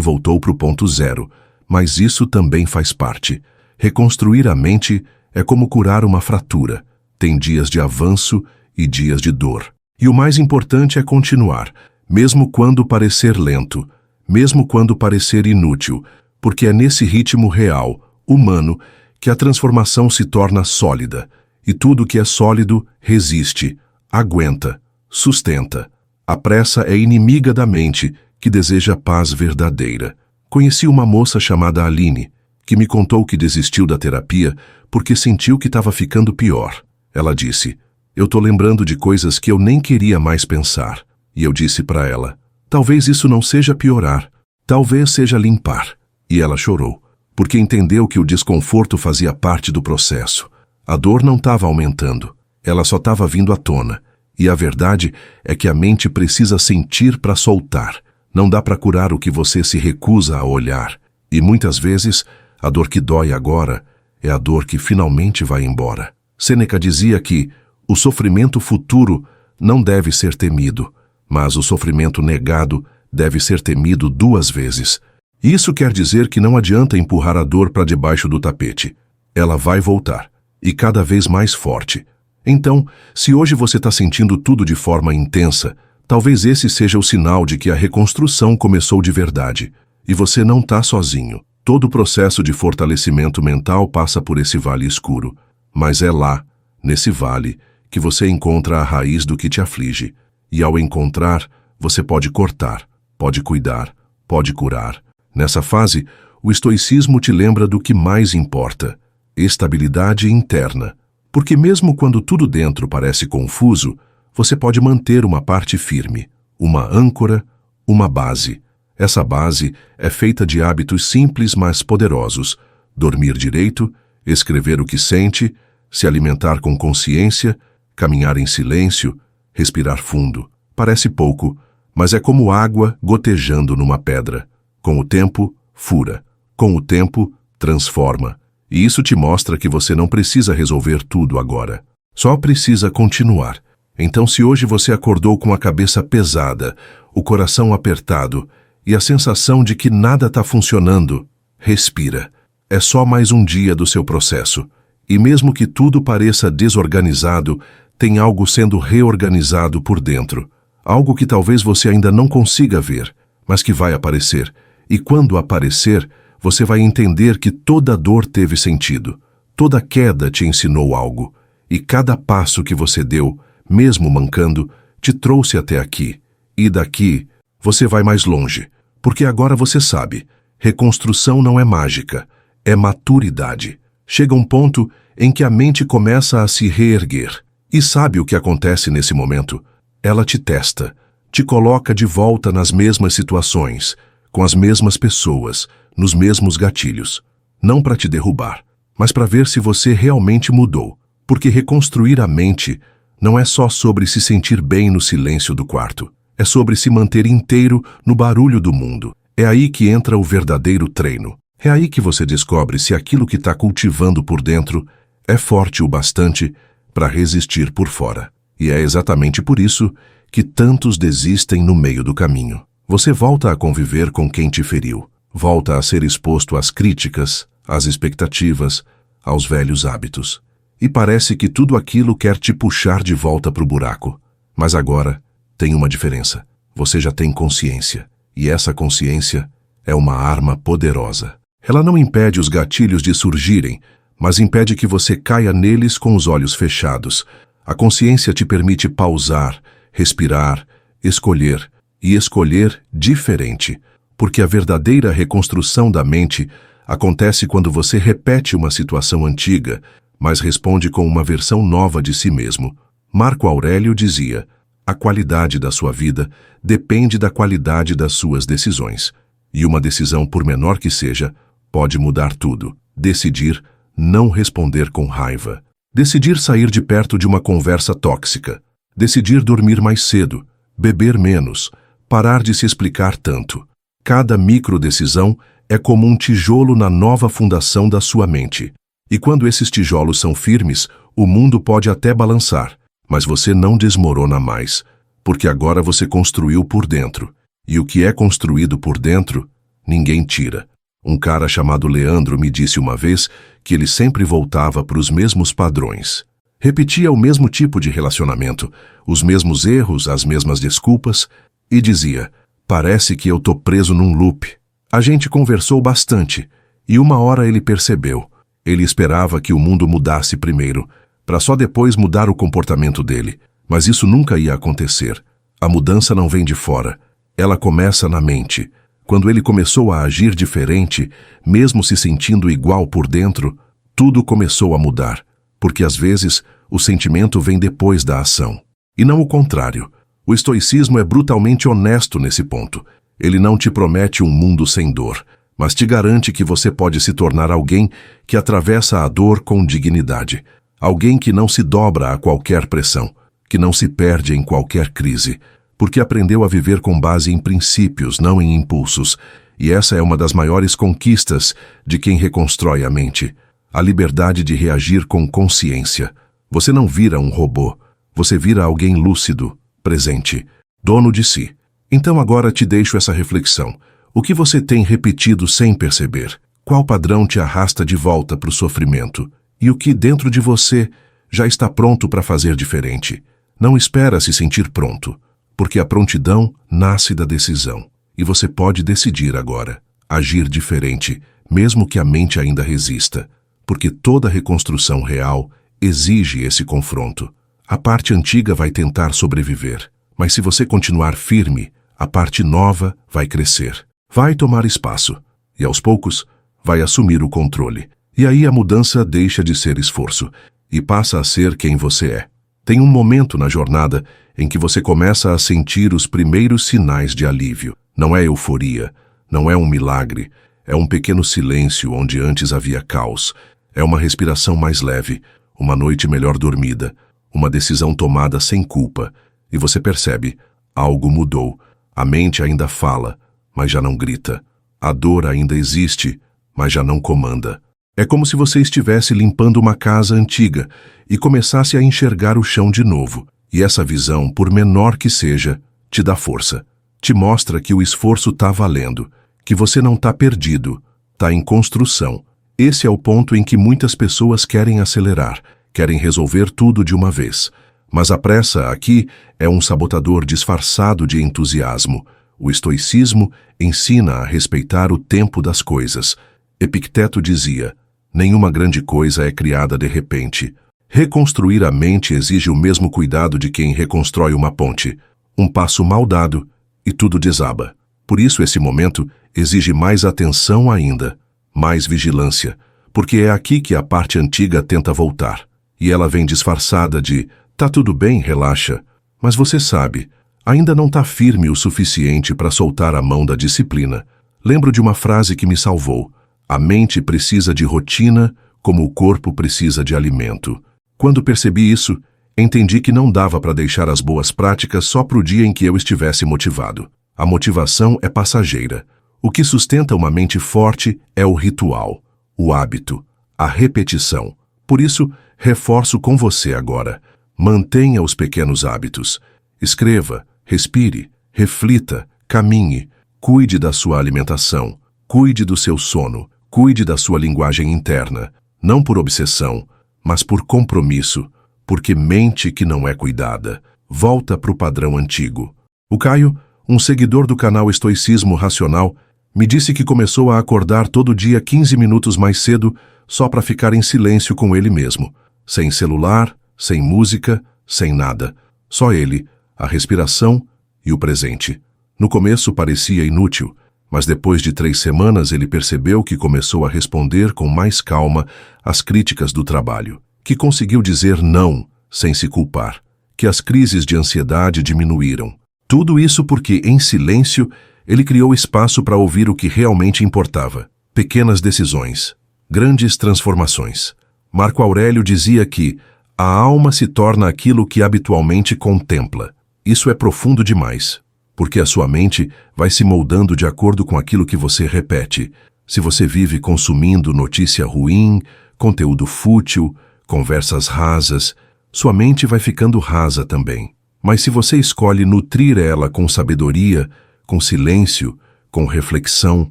voltou para o ponto zero. Mas isso também faz parte. Reconstruir a mente é como curar uma fratura. Tem dias de avanço e dias de dor. E o mais importante é continuar, mesmo quando parecer lento, mesmo quando parecer inútil, porque é nesse ritmo real, humano, que a transformação se torna sólida. E tudo que é sólido resiste, aguenta, sustenta. A pressa é inimiga da mente, que deseja paz verdadeira. Conheci uma moça chamada Aline, que me contou que desistiu da terapia porque sentiu que estava ficando pior. Ela disse, eu tô lembrando de coisas que eu nem queria mais pensar. E eu disse para ela, talvez isso não seja piorar, talvez seja limpar. E ela chorou, porque entendeu que o desconforto fazia parte do processo. A dor não estava aumentando, Ela só estava vindo à tona. E a verdade é que a mente precisa sentir para soltar. Não dá para curar o que você se recusa a olhar. E muitas vezes, a dor que dói agora é a dor que finalmente vai embora. Sêneca dizia que o sofrimento futuro não deve ser temido, mas o sofrimento negado deve ser temido 2 vezes. Isso quer dizer que não adianta empurrar a dor para debaixo do tapete. Ela vai voltar, e cada vez mais forte. Então, se hoje você está sentindo tudo de forma intensa, talvez esse seja o sinal de que a reconstrução começou de verdade. E você não está sozinho. Todo o processo de fortalecimento mental passa por esse vale escuro. Mas é lá, nesse vale, que você encontra a raiz do que te aflige. E ao encontrar, você pode cortar, pode cuidar, pode curar. Nessa fase, o estoicismo te lembra do que mais importa: estabilidade interna. Porque mesmo quando tudo dentro parece confuso, você pode manter uma parte firme, uma âncora, uma base. Essa base é feita de hábitos simples, mas poderosos: dormir direito, escrever o que sente, se alimentar com consciência, caminhar em silêncio, respirar fundo. Parece pouco, mas é como água gotejando numa pedra. Com o tempo, fura. Com o tempo, transforma. E isso te mostra que você não precisa resolver tudo agora. Só precisa continuar. Então, se hoje você acordou com a cabeça pesada, o coração apertado e a sensação de que nada está funcionando, respira. É só mais um dia do seu processo. E mesmo que tudo pareça desorganizado, tem algo sendo reorganizado por dentro. Algo que talvez você ainda não consiga ver, mas que vai aparecer. E quando aparecer, você vai entender que toda dor teve sentido. Toda queda te ensinou algo. E cada passo que você deu, mesmo mancando, te trouxe até aqui. E daqui, você vai mais longe. Porque agora você sabe, reconstrução não é mágica, é maturidade. Chega um ponto em que a mente começa a se reerguer. E sabe o que acontece nesse momento? Ela te testa, te coloca de volta nas mesmas situações, com as mesmas pessoas, nos mesmos gatilhos. Não para te derrubar, mas para ver se você realmente mudou. Porque reconstruir a mente não é só sobre se sentir bem no silêncio do quarto. É sobre se manter inteiro no barulho do mundo. É aí que entra o verdadeiro treino. É aí que você descobre se aquilo que está cultivando por dentro é forte o bastante para resistir por fora. E é exatamente por isso que tantos desistem no meio do caminho. Você volta a conviver com quem te feriu. Volta a ser exposto às críticas, às expectativas, aos velhos hábitos. E parece que tudo aquilo quer te puxar de volta para o buraco. Mas agora tem uma diferença. Você já tem consciência. E essa consciência é uma arma poderosa. Ela não impede os gatilhos de surgirem, mas impede que você caia neles com os olhos fechados. A consciência te permite pausar, respirar, escolher, e escolher diferente. Porque a verdadeira reconstrução da mente acontece quando você repete uma situação antiga, mas responde com uma versão nova de si mesmo. Marco Aurélio dizia: a qualidade da sua vida depende da qualidade das suas decisões. E uma decisão, por menor que seja, pode mudar tudo. Decidir não responder com raiva. Decidir sair de perto de uma conversa tóxica. Decidir dormir mais cedo, beber menos, parar de se explicar tanto. Cada microdecisão é como um tijolo na nova fundação da sua mente. E quando esses tijolos são firmes, o mundo pode até balançar, mas você não desmorona mais, porque agora você construiu por dentro. E o que é construído por dentro, ninguém tira. Um cara chamado Leandro me disse uma vez que ele sempre voltava para os mesmos padrões. Repetia o mesmo tipo de relacionamento, os mesmos erros, as mesmas desculpas, e dizia: parece que eu tô preso num loop. A gente conversou bastante, e uma hora ele percebeu. Ele esperava que o mundo mudasse primeiro, para só depois mudar o comportamento dele. Mas isso nunca ia acontecer. A mudança não vem de fora. Ela começa na mente. Quando ele começou a agir diferente, mesmo se sentindo igual por dentro, tudo começou a mudar. Porque às vezes o sentimento vem depois da ação. E não o contrário. O estoicismo é brutalmente honesto nesse ponto. Ele não te promete um mundo sem dor, mas te garante que você pode se tornar alguém que atravessa a dor com dignidade. Alguém que não se dobra a qualquer pressão, que não se perde em qualquer crise, porque aprendeu a viver com base em princípios, não em impulsos. E essa é uma das maiores conquistas de quem reconstrói a mente. A liberdade de reagir com consciência. Você não vira um robô, você vira alguém lúcido, presente, dono de si. Então agora te deixo essa reflexão. O que você tem repetido sem perceber? Qual padrão te arrasta de volta para o sofrimento? E o que dentro de você já está pronto para fazer diferente? Não espera se sentir pronto, porque a prontidão nasce da decisão. E você pode decidir agora, agir diferente, mesmo que a mente ainda resista, porque toda reconstrução real exige esse confronto. A parte antiga vai tentar sobreviver, mas se você continuar firme, a parte nova vai crescer, vai tomar espaço, e aos poucos vai assumir o controle. E aí a mudança deixa de ser esforço e passa a ser quem você é. Tem um momento na jornada em que você começa a sentir os primeiros sinais de alívio. Não é euforia, não é um milagre, é um pequeno silêncio onde antes havia caos. É uma respiração mais leve, uma noite melhor dormida, uma decisão tomada sem culpa. E você percebe, algo mudou. A mente ainda fala, mas já não grita. A dor ainda existe, mas já não comanda. É como se você estivesse limpando uma casa antiga e começasse a enxergar o chão de novo. E essa visão, por menor que seja, te dá força. Te mostra que o esforço está valendo, que você não está perdido, está em construção. Esse é o ponto em que muitas pessoas querem acelerar, querem resolver tudo de uma vez. Mas a pressa aqui é um sabotador disfarçado de entusiasmo. O estoicismo ensina a respeitar o tempo das coisas. Epicteto dizia: nenhuma grande coisa é criada de repente. Reconstruir a mente exige o mesmo cuidado de quem reconstrói uma ponte. Um passo mal dado e tudo desaba. Por isso esse momento exige mais atenção ainda, mais vigilância, porque é aqui que a parte antiga tenta voltar. E ela vem disfarçada de: tá tudo bem, relaxa. Mas você sabe, ainda não tá firme o suficiente para soltar a mão da disciplina. Lembro de uma frase que me salvou: a mente precisa de rotina como o corpo precisa de alimento. Quando percebi isso, entendi que não dava para deixar as boas práticas só para o dia em que eu estivesse motivado. A motivação é passageira. O que sustenta uma mente forte é o ritual, o hábito, a repetição. Por isso, reforço com você agora. Mantenha os pequenos hábitos. Escreva, respire, reflita, caminhe. Cuide da sua alimentação, cuide do seu sono, cuide da sua linguagem interna. Não por obsessão, mas por compromisso, porque mente que não é cuidada volta para o padrão antigo. O Caio, um seguidor do canal Estoicismo Racional, me disse que começou a acordar todo dia 15 minutos mais cedo só para ficar em silêncio com ele mesmo. Sem celular, sem música, sem nada. Só ele, a respiração e o presente. No começo parecia inútil, mas depois de 3 semanas ele percebeu que começou a responder com mais calma às críticas do trabalho, que conseguiu dizer não sem se culpar, que as crises de ansiedade diminuíram. Tudo isso porque, em silêncio, ele criou espaço para ouvir o que realmente importava. Pequenas decisões, grandes transformações. Marco Aurélio dizia que a alma se torna aquilo que habitualmente contempla. Isso é profundo demais, porque a sua mente vai se moldando de acordo com aquilo que você repete. Se você vive consumindo notícia ruim, conteúdo fútil, conversas rasas, sua mente vai ficando rasa também. Mas se você escolhe nutrir ela com sabedoria, com silêncio, com reflexão,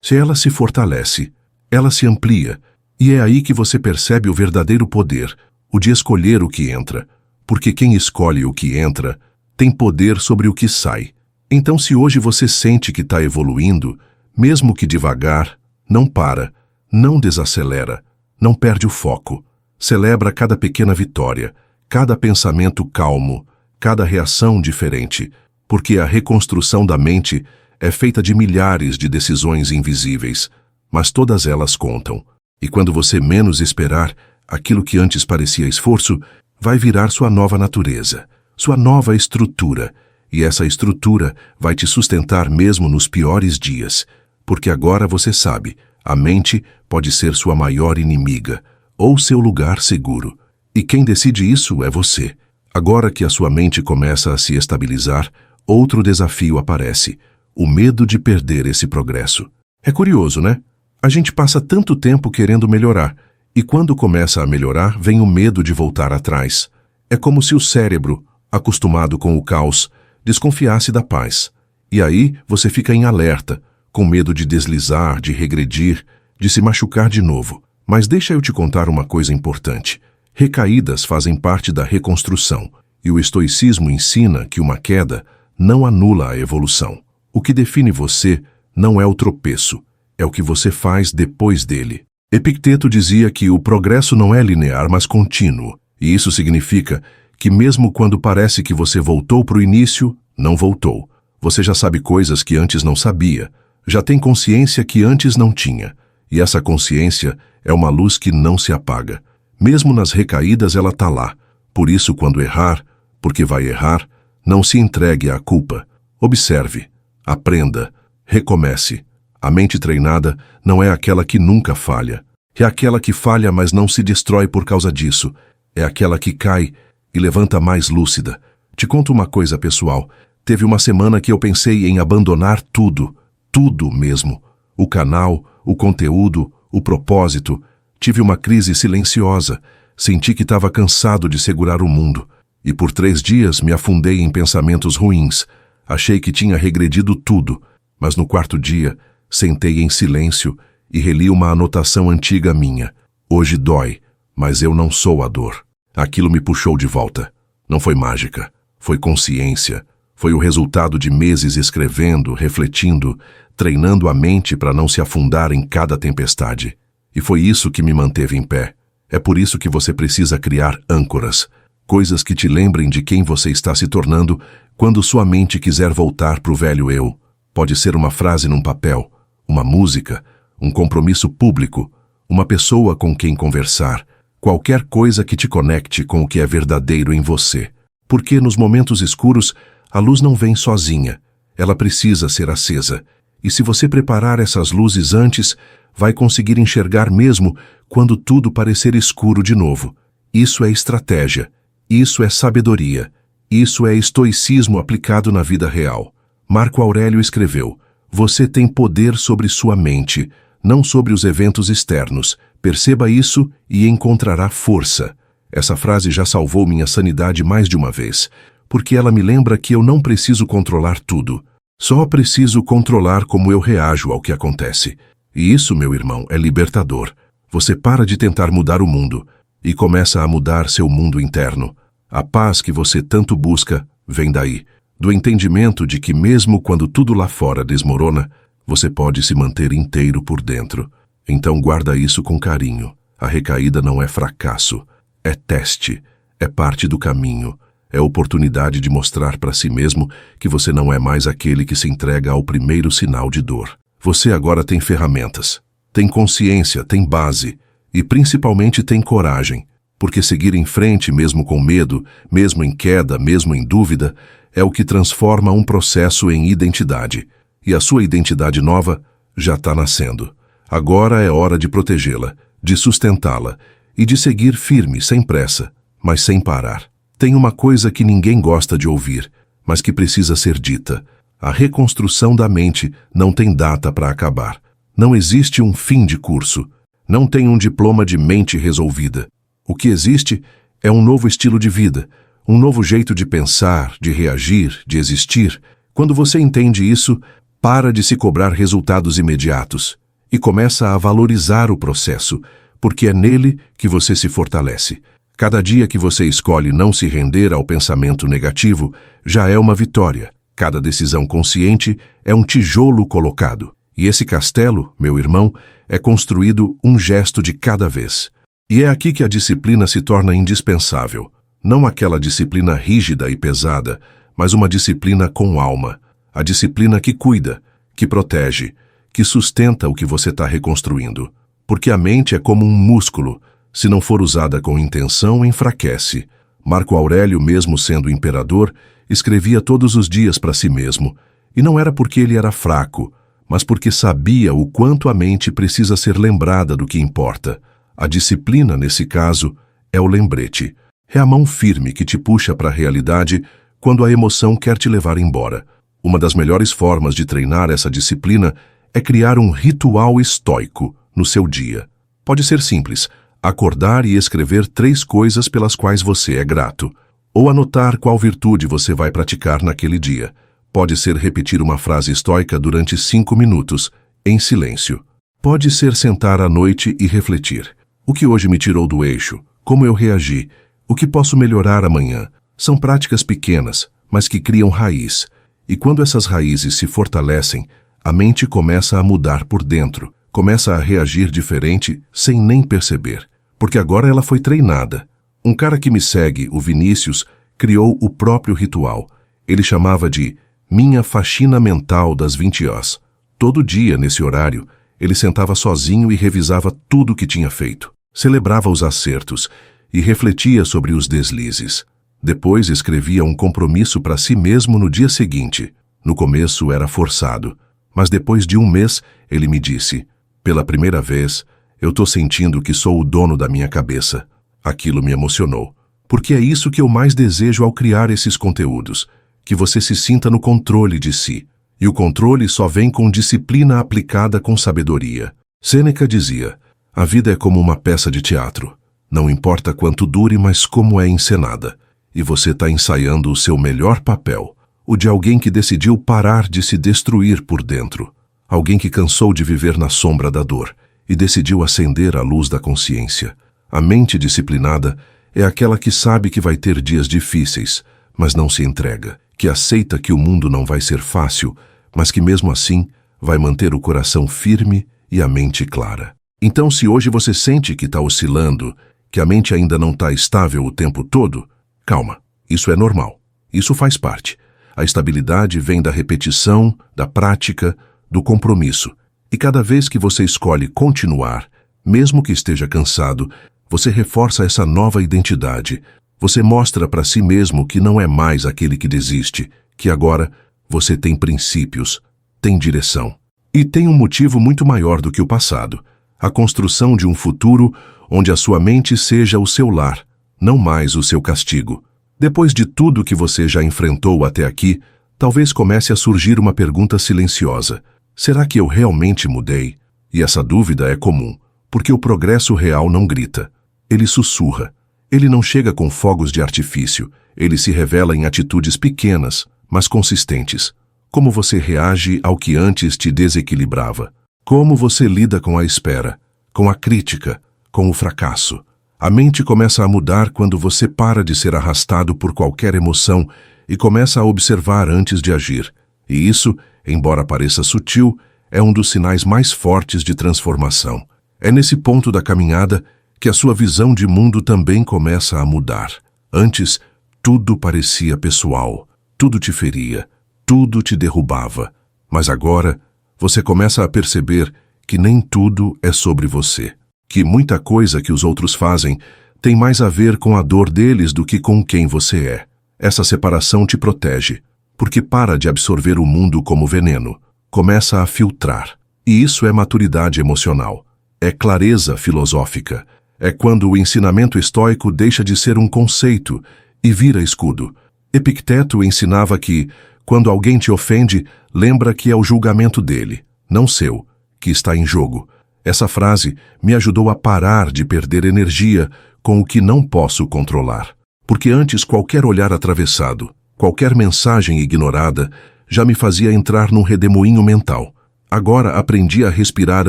se ela se fortalece, ela se amplia, e é aí que você percebe o verdadeiro poder, o de escolher o que entra, porque quem escolhe o que entra tem poder sobre o que sai. Então, se hoje você sente que está evoluindo, mesmo que devagar, não para, não desacelera, não perde o foco. Celebra cada pequena vitória, cada pensamento calmo, cada reação diferente, porque a reconstrução da mente é feita de milhares de decisões invisíveis, mas todas elas contam. E quando você menos esperar, aquilo que antes parecia esforço vai virar sua nova natureza, sua nova estrutura. E essa estrutura vai te sustentar mesmo nos piores dias, porque agora você sabe, a mente pode ser sua maior inimiga ou seu lugar seguro. E quem decide isso é você. Agora que a sua mente começa a se estabilizar, outro desafio aparece: o medo de perder esse progresso. É curioso, né? A gente passa tanto tempo querendo melhorar, e quando começa a melhorar, vem o medo de voltar atrás. É como se o cérebro, acostumado com o caos, desconfiasse da paz. E aí você fica em alerta, com medo de deslizar, de regredir, de se machucar de novo. Mas deixa eu te contar uma coisa importante. Recaídas fazem parte da reconstrução, e o estoicismo ensina que uma queda não anula a evolução. O que define você não é o tropeço, é o que você faz depois dele. Epicteto dizia que o progresso não é linear, mas contínuo, e isso significa que mesmo quando parece que você voltou para o início, não voltou. Você já sabe coisas que antes não sabia, já tem consciência que antes não tinha, e essa consciência é uma luz que não se apaga. Mesmo nas recaídas ela está lá. Por isso, quando errar, porque vai errar, não se entregue à culpa. Observe, aprenda, recomece. A mente treinada não é aquela que nunca falha. É aquela que falha, mas não se destrói por causa disso. É aquela que cai e levanta mais lúcida. Te conto uma coisa pessoal. Teve uma semana que eu pensei em abandonar tudo. Tudo mesmo. O canal, o conteúdo, o propósito. Tive uma crise silenciosa. Senti que estava cansado de segurar o mundo. E por 3 dias me afundei em pensamentos ruins. Achei que tinha regredido tudo. Mas no 4º dia, sentei em silêncio e reli uma anotação antiga minha. Hoje dói, mas eu não sou a dor. Aquilo me puxou de volta. Não foi mágica. Foi consciência. Foi o resultado de meses escrevendo, refletindo, treinando a mente para não se afundar em cada tempestade. E foi isso que me manteve em pé. É por isso que você precisa criar âncoras, coisas que te lembrem de quem você está se tornando quando sua mente quiser voltar para o velho eu. Pode ser uma frase num papel, uma música, um compromisso público, uma pessoa com quem conversar, qualquer coisa que te conecte com o que é verdadeiro em você. Porque nos momentos escuros, a luz não vem sozinha, ela precisa ser acesa. E se você preparar essas luzes antes, vai conseguir enxergar mesmo quando tudo parecer escuro de novo. Isso é estratégia, isso é sabedoria, isso é estoicismo aplicado na vida real. Marco Aurélio escreveu: você tem poder sobre sua mente, não sobre os eventos externos. Perceba isso e encontrará força. Essa frase já salvou minha sanidade mais de uma vez, porque ela me lembra que eu não preciso controlar tudo. Só preciso controlar como eu reajo ao que acontece. E isso, meu irmão, é libertador. Você para de tentar mudar o mundo e começa a mudar seu mundo interno. A paz que você tanto busca vem daí, do entendimento de que mesmo quando tudo lá fora desmorona, você pode se manter inteiro por dentro. Então guarda isso com carinho. A recaída não é fracasso, é teste, é parte do caminho. É oportunidade de mostrar para si mesmo que você não é mais aquele que se entrega ao primeiro sinal de dor. Você agora tem ferramentas, tem consciência, tem base e principalmente tem coragem, porque seguir em frente mesmo com medo, mesmo em queda, mesmo em dúvida, é o que transforma um processo em identidade. E a sua identidade nova já está nascendo. Agora é hora de protegê-la, de sustentá-la e de seguir firme, sem pressa, mas sem parar. Tem uma coisa que ninguém gosta de ouvir, mas que precisa ser dita. A reconstrução da mente não tem data para acabar. Não existe um fim de curso. Não tem um diploma de mente resolvida. O que existe é um novo estilo de vida, um novo jeito de pensar, de reagir, de existir. Quando você entende isso, para de se cobrar resultados imediatos e começa a valorizar o processo, porque é nele que você se fortalece. Cada dia que você escolhe não se render ao pensamento negativo, já é uma vitória. Cada decisão consciente é um tijolo colocado. E esse castelo, meu irmão, é construído um gesto de cada vez. E é aqui que a disciplina se torna indispensável. Não aquela disciplina rígida e pesada, mas uma disciplina com alma. A disciplina que cuida, que protege, que sustenta o que você está reconstruindo. Porque a mente é como um músculo. Se não for usada com intenção, enfraquece. Marco Aurélio, mesmo sendo imperador, escrevia todos os dias para si mesmo. E não era porque ele era fraco, mas porque sabia o quanto a mente precisa ser lembrada do que importa. A disciplina, nesse caso, é o lembrete. É a mão firme que te puxa para a realidade quando a emoção quer te levar embora. Uma das melhores formas de treinar essa disciplina é criar um ritual estoico no seu dia. Pode ser simples: acordar e escrever 3 coisas pelas quais você é grato. Ou anotar qual virtude você vai praticar naquele dia. Pode ser repetir uma frase estoica durante 5 minutos, em silêncio. Pode ser sentar à noite e refletir. O que hoje me tirou do eixo? Como eu reagi? O que posso melhorar amanhã? São práticas pequenas, mas que criam raiz. E quando essas raízes se fortalecem, a mente começa a mudar por dentro, começa a reagir diferente sem nem perceber, porque agora ela foi treinada. Um cara que me segue, o Vinícius, criou o próprio ritual. Ele chamava de Minha Faxina Mental das 20 horas. Todo dia, nesse horário, ele sentava sozinho e revisava tudo o que tinha feito. Celebrava os acertos e refletia sobre os deslizes. Depois escrevia um compromisso para si mesmo no dia seguinte. No começo era forçado, mas depois de um mês ele me disse: pela primeira vez, eu tô sentindo que sou o dono da minha cabeça. Aquilo me emocionou, porque é isso que eu mais desejo ao criar esses conteúdos, que você se sinta no controle de si. E o controle só vem com disciplina aplicada com sabedoria. Sêneca dizia: a vida é como uma peça de teatro. Não importa quanto dure, mas como é encenada. E você está ensaiando o seu melhor papel, o de alguém que decidiu parar de se destruir por dentro. Alguém que cansou de viver na sombra da dor e decidiu acender a luz da consciência. A mente disciplinada é aquela que sabe que vai ter dias difíceis, mas não se entrega, que aceita que o mundo não vai ser fácil, mas que mesmo assim vai manter o coração firme e a mente clara. Então, se hoje você sente que está oscilando, que a mente ainda não está estável o tempo todo, calma, isso é normal, isso faz parte. A estabilidade vem da repetição, da prática, do compromisso. E cada vez que você escolhe continuar, mesmo que esteja cansado, você reforça essa nova identidade. Você mostra para si mesmo que não é mais aquele que desiste, que agora você tem princípios, tem direção. E tem um motivo muito maior do que o passado: a construção de um futuro onde a sua mente seja o seu lar, não mais o seu castigo. Depois de tudo que você já enfrentou até aqui, talvez comece a surgir uma pergunta silenciosa: será que eu realmente mudei? E essa dúvida é comum, porque o progresso real não grita. Ele sussurra. Ele não chega com fogos de artifício. Ele se revela em atitudes pequenas, mas consistentes. Como você reage ao que antes te desequilibrava? Como você lida com a espera, com a crítica, com o fracasso? A mente começa a mudar quando você para de ser arrastado por qualquer emoção e começa a observar antes de agir. E isso, embora pareça sutil, é um dos sinais mais fortes de transformação. É nesse ponto da caminhada que a sua visão de mundo também começa a mudar. Antes, tudo parecia pessoal, tudo te feria, tudo te derrubava. Mas agora, você começa a perceber que nem tudo é sobre você. Que muita coisa que os outros fazem tem mais a ver com a dor deles do que com quem você é. Essa separação te protege, porque para de absorver o mundo como veneno, começa a filtrar. E isso é maturidade emocional, é clareza filosófica, é quando o ensinamento estoico deixa de ser um conceito e vira escudo. Epicteto ensinava que, quando alguém te ofende, lembra que é o julgamento dele, não seu, que está em jogo. Essa frase me ajudou a parar de perder energia com o que não posso controlar. Porque antes qualquer olhar atravessado, qualquer mensagem ignorada, já me fazia entrar num redemoinho mental. Agora aprendi a respirar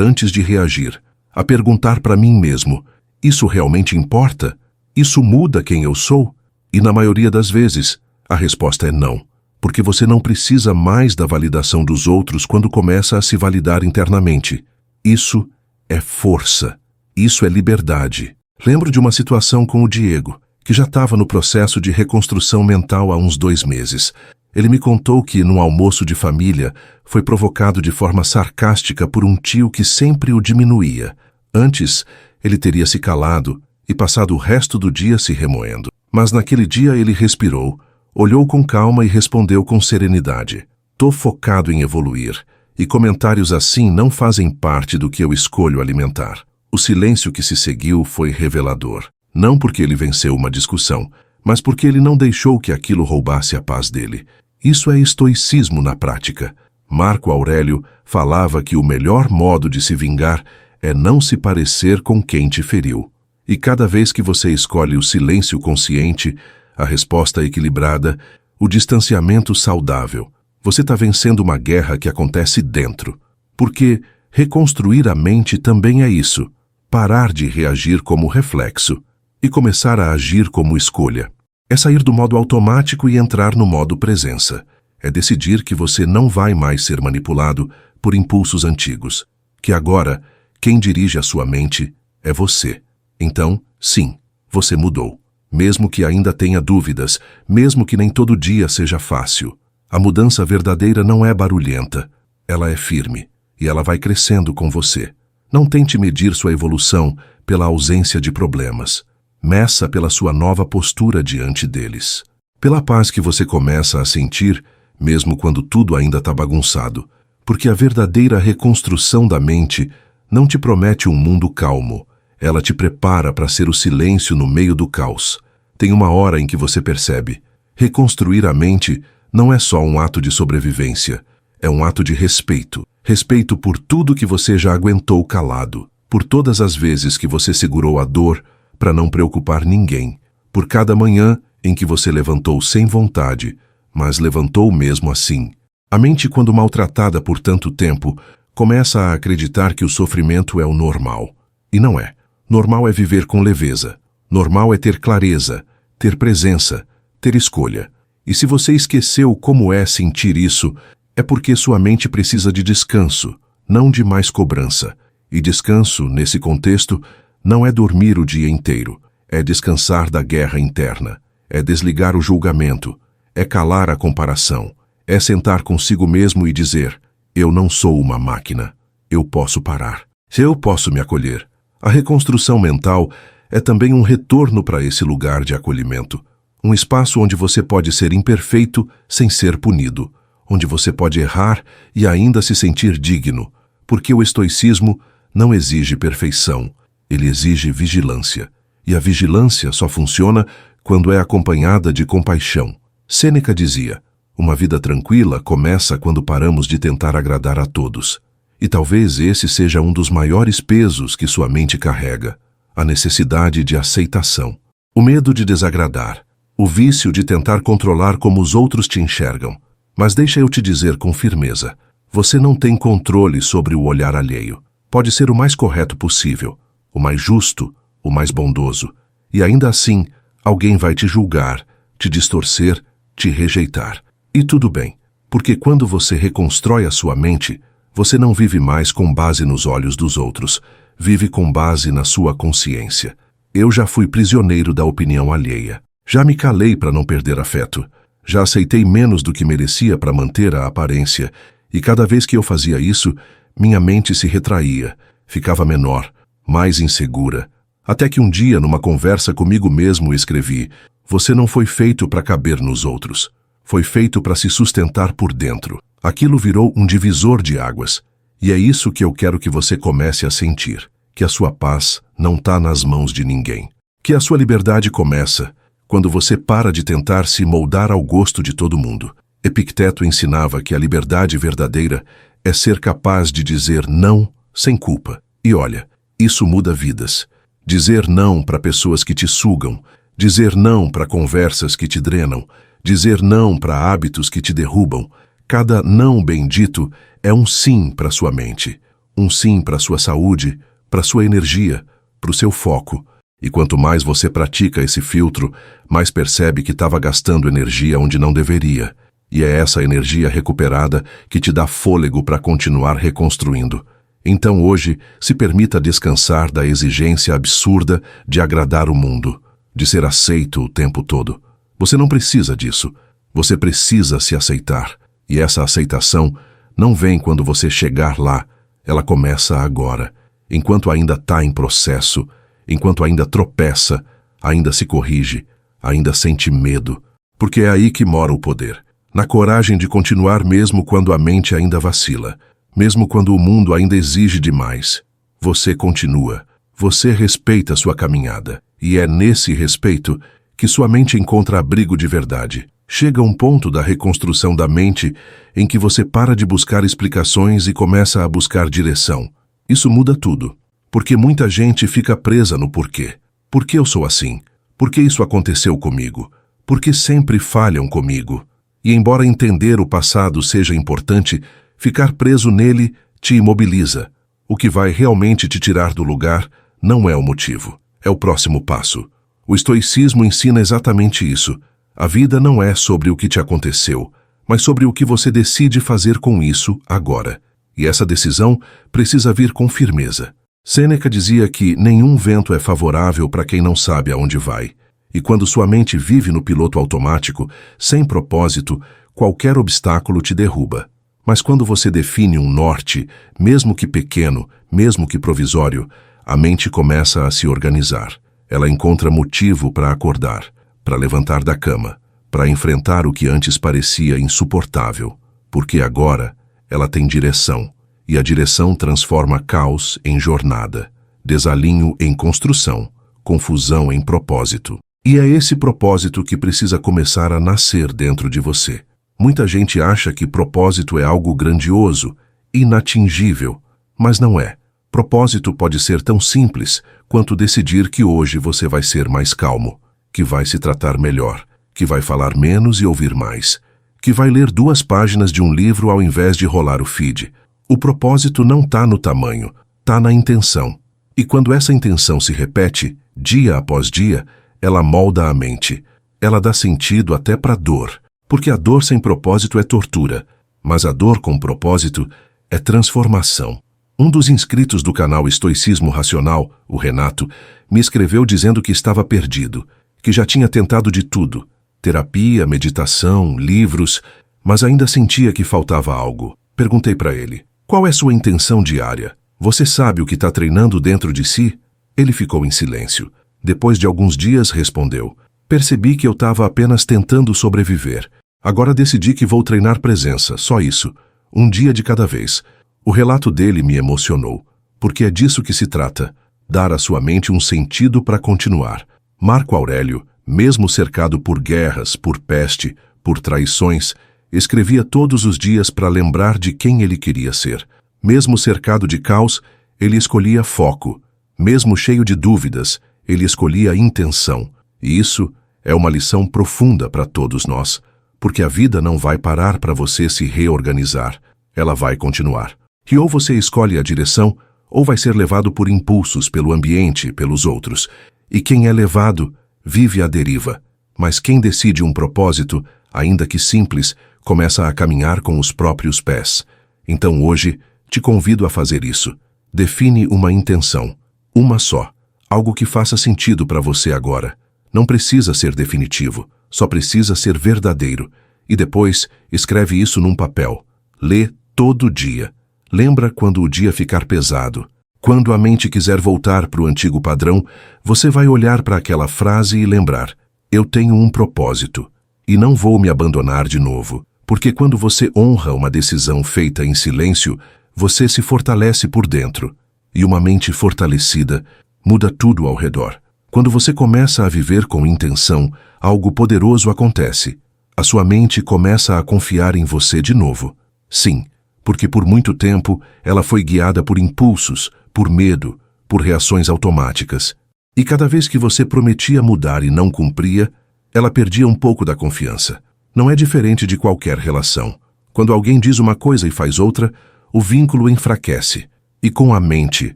antes de reagir, a perguntar para mim mesmo: isso realmente importa? Isso muda quem eu sou? E na maioria das vezes, a resposta é não, porque você não precisa mais da validação dos outros quando começa a se validar internamente. Isso é força, isso é liberdade. Lembro de uma situação com o Diego, que já estava no processo de reconstrução mental há uns 2 meses. Ele me contou que, num almoço de família, foi provocado de forma sarcástica por um tio que sempre o diminuía. Antes, ele teria se calado e passado o resto do dia se remoendo. Mas naquele dia ele respirou, olhou com calma e respondeu com serenidade: "Tô focado em evoluir, e comentários assim não fazem parte do que eu escolho alimentar." O silêncio que se seguiu foi revelador. Não porque ele venceu uma discussão, mas porque ele não deixou que aquilo roubasse a paz dele. Isso é estoicismo na prática. Marco Aurélio falava que o melhor modo de se vingar é não se parecer com quem te feriu. E cada vez que você escolhe o silêncio consciente, a resposta equilibrada, o distanciamento saudável, você está vencendo uma guerra que acontece dentro. Porque reconstruir a mente também é isso. Parar de reagir como reflexo e começar a agir como escolha. É sair do modo automático e entrar no modo presença. É decidir que você não vai mais ser manipulado por impulsos antigos. Que agora, quem dirige a sua mente é você. Então, sim, você mudou. Mesmo que ainda tenha dúvidas, mesmo que nem todo dia seja fácil. A mudança verdadeira não é barulhenta. Ela é firme e ela vai crescendo com você. Não tente medir sua evolução pela ausência de problemas. Meça pela sua nova postura diante deles. Pela paz que você começa a sentir, mesmo quando tudo ainda está bagunçado. Porque a verdadeira reconstrução da mente não te promete um mundo calmo. Ela te prepara para ser o silêncio no meio do caos. Tem uma hora em que você percebe. Reconstruir a mente não é só um ato de sobrevivência. É um ato de respeito. Respeito por tudo que você já aguentou calado. Por todas as vezes que você segurou a dor para não preocupar ninguém. Por cada manhã em que você levantou sem vontade, mas levantou mesmo assim. A mente, quando maltratada por tanto tempo, começa a acreditar que o sofrimento é o normal. E não é. Normal é viver com leveza. Normal é ter clareza, ter presença, ter escolha. E se você esqueceu como é sentir isso, é porque sua mente precisa de descanso, não de mais cobrança. E descanso, nesse contexto, não é dormir o dia inteiro. É descansar da guerra interna. É desligar o julgamento. É calar a comparação. É sentar consigo mesmo e dizer: eu não sou uma máquina. Eu posso parar. Eu posso me acolher. A reconstrução mental é também um retorno para esse lugar de acolhimento. Um espaço onde você pode ser imperfeito sem ser punido. Onde você pode errar e ainda se sentir digno. Porque o estoicismo não exige perfeição. Ele exige vigilância. E a vigilância só funciona quando é acompanhada de compaixão. Sêneca dizia: uma vida tranquila começa quando paramos de tentar agradar a todos. E talvez esse seja um dos maiores pesos que sua mente carrega. A necessidade de aceitação. O medo de desagradar. O vício de tentar controlar como os outros te enxergam. Mas deixa eu te dizer com firmeza. Você não tem controle sobre o olhar alheio. Pode ser o mais correto possível, o mais justo, o mais bondoso. E ainda assim, alguém vai te julgar, te distorcer, te rejeitar. E tudo bem, porque quando você reconstrói a sua mente, você não vive mais com base nos olhos dos outros, vive com base na sua consciência. Eu já fui prisioneiro da opinião alheia. Já me calei para não perder afeto. Já aceitei menos do que merecia para manter a aparência. E cada vez que eu fazia isso, minha mente se retraía, ficava menor, mais insegura. Até que um dia, numa conversa comigo mesmo, escrevi: você não foi feito para caber nos outros. Foi feito para se sustentar por dentro. Aquilo virou um divisor de águas. E é isso que eu quero que você comece a sentir. Que a sua paz não está nas mãos de ninguém. Que a sua liberdade começa quando você para de tentar se moldar ao gosto de todo mundo. Epicteto ensinava que a liberdade verdadeira é ser capaz de dizer não sem culpa. E olha, isso muda vidas. Dizer não para pessoas que te sugam, dizer não para conversas que te drenam, dizer não para hábitos que te derrubam. Cada não bendito é um sim para sua mente, um sim para sua saúde, para sua energia, para o seu foco. E quanto mais você pratica esse filtro, mais percebe que estava gastando energia onde não deveria. E é essa energia recuperada que te dá fôlego para continuar reconstruindo. Então hoje, se permita descansar da exigência absurda de agradar o mundo, de ser aceito o tempo todo. Você não precisa disso. Você precisa se aceitar. E essa aceitação não vem quando você chegar lá. Ela começa agora, enquanto ainda está em processo, enquanto ainda tropeça, ainda se corrige, ainda sente medo. Porque é aí que mora o poder. Na coragem de continuar mesmo quando a mente ainda vacila, mesmo quando o mundo ainda exige demais. Você continua, Você respeita sua caminhada, e é nesse respeito que sua mente encontra abrigo de verdade. Chega um ponto da reconstrução da mente em que você para de buscar explicações e começa a buscar direção. Isso muda tudo, porque muita gente fica presa no porquê. Por que eu sou assim? Por que isso aconteceu comigo? Por que sempre falham comigo? E embora entender o passado seja importante, ficar preso nele te imobiliza. O que vai realmente te tirar do lugar não é o motivo, é o próximo passo. O estoicismo ensina exatamente isso. A vida não é sobre o que te aconteceu, mas sobre o que você decide fazer com isso agora. E essa decisão precisa vir com firmeza. Sêneca dizia que nenhum vento é favorável para quem não sabe aonde vai. E quando sua mente vive no piloto automático, sem propósito, qualquer obstáculo te derruba. Mas quando você define um norte, mesmo que pequeno, mesmo que provisório, a mente começa a se organizar. Ela encontra motivo para acordar, para levantar da cama, para enfrentar o que antes parecia insuportável, porque agora ela tem direção, e a direção transforma caos em jornada, desalinho em construção, confusão em propósito. E é esse propósito que precisa começar a nascer dentro de você. Muita gente acha que propósito é algo grandioso, inatingível, mas não é. Propósito pode ser tão simples quanto decidir que hoje você vai ser mais calmo, que vai se tratar melhor, que vai falar menos e ouvir mais, que vai ler 2 páginas de um livro ao invés de rolar o feed. O propósito não está no tamanho, está na intenção. E quando essa intenção se repete, dia após dia, ela molda a mente. Ela dá sentido até para a dor, porque a dor sem propósito é tortura, mas a dor com propósito é transformação. Um dos inscritos do canal Estoicismo Racional, o Renato, me escreveu dizendo que estava perdido, que já tinha tentado de tudo, terapia, meditação, livros, mas ainda sentia que faltava algo. Perguntei para ele, qual é sua intenção diária? Você sabe o que está treinando dentro de si? Ele ficou em silêncio. Depois de alguns dias, respondeu, percebi que eu estava apenas tentando sobreviver. Agora decidi que vou treinar presença, só isso. Um dia de cada vez. O relato dele me emocionou, porque é disso que se trata, dar à sua mente um sentido para continuar. Marco Aurélio, mesmo cercado por guerras, por peste, por traições, escrevia todos os dias para lembrar de quem ele queria ser. Mesmo cercado de caos, ele escolhia foco. Mesmo cheio de dúvidas, ele escolhia intenção. E isso é uma lição profunda para todos nós, porque a vida não vai parar para você se reorganizar, ela vai continuar. E ou você escolhe a direção, ou vai ser levado por impulsos, pelo ambiente, pelos outros. E quem é levado, vive à deriva. Mas quem decide um propósito, ainda que simples, começa a caminhar com os próprios pés. Então hoje, te convido a fazer isso. Define uma intenção, uma só, algo que faça sentido para você agora. Não precisa ser definitivo, só precisa ser verdadeiro. E depois, escreve isso num papel. Lê todo dia. Lembra quando o dia ficar pesado. Quando a mente quiser voltar para o antigo padrão, você vai olhar para aquela frase e lembrar, eu tenho um propósito, e não vou me abandonar de novo. Porque quando você honra uma decisão feita em silêncio, você se fortalece por dentro. E uma mente fortalecida muda tudo ao redor. Quando você começa a viver com intenção, algo poderoso acontece. A sua mente começa a confiar em você de novo. Sim, porque por muito tempo ela foi guiada por impulsos, por medo, por reações automáticas. E cada vez que você prometia mudar e não cumpria, ela perdia um pouco da confiança. Não é diferente de qualquer relação. Quando alguém diz uma coisa e faz outra, o vínculo enfraquece. E com a mente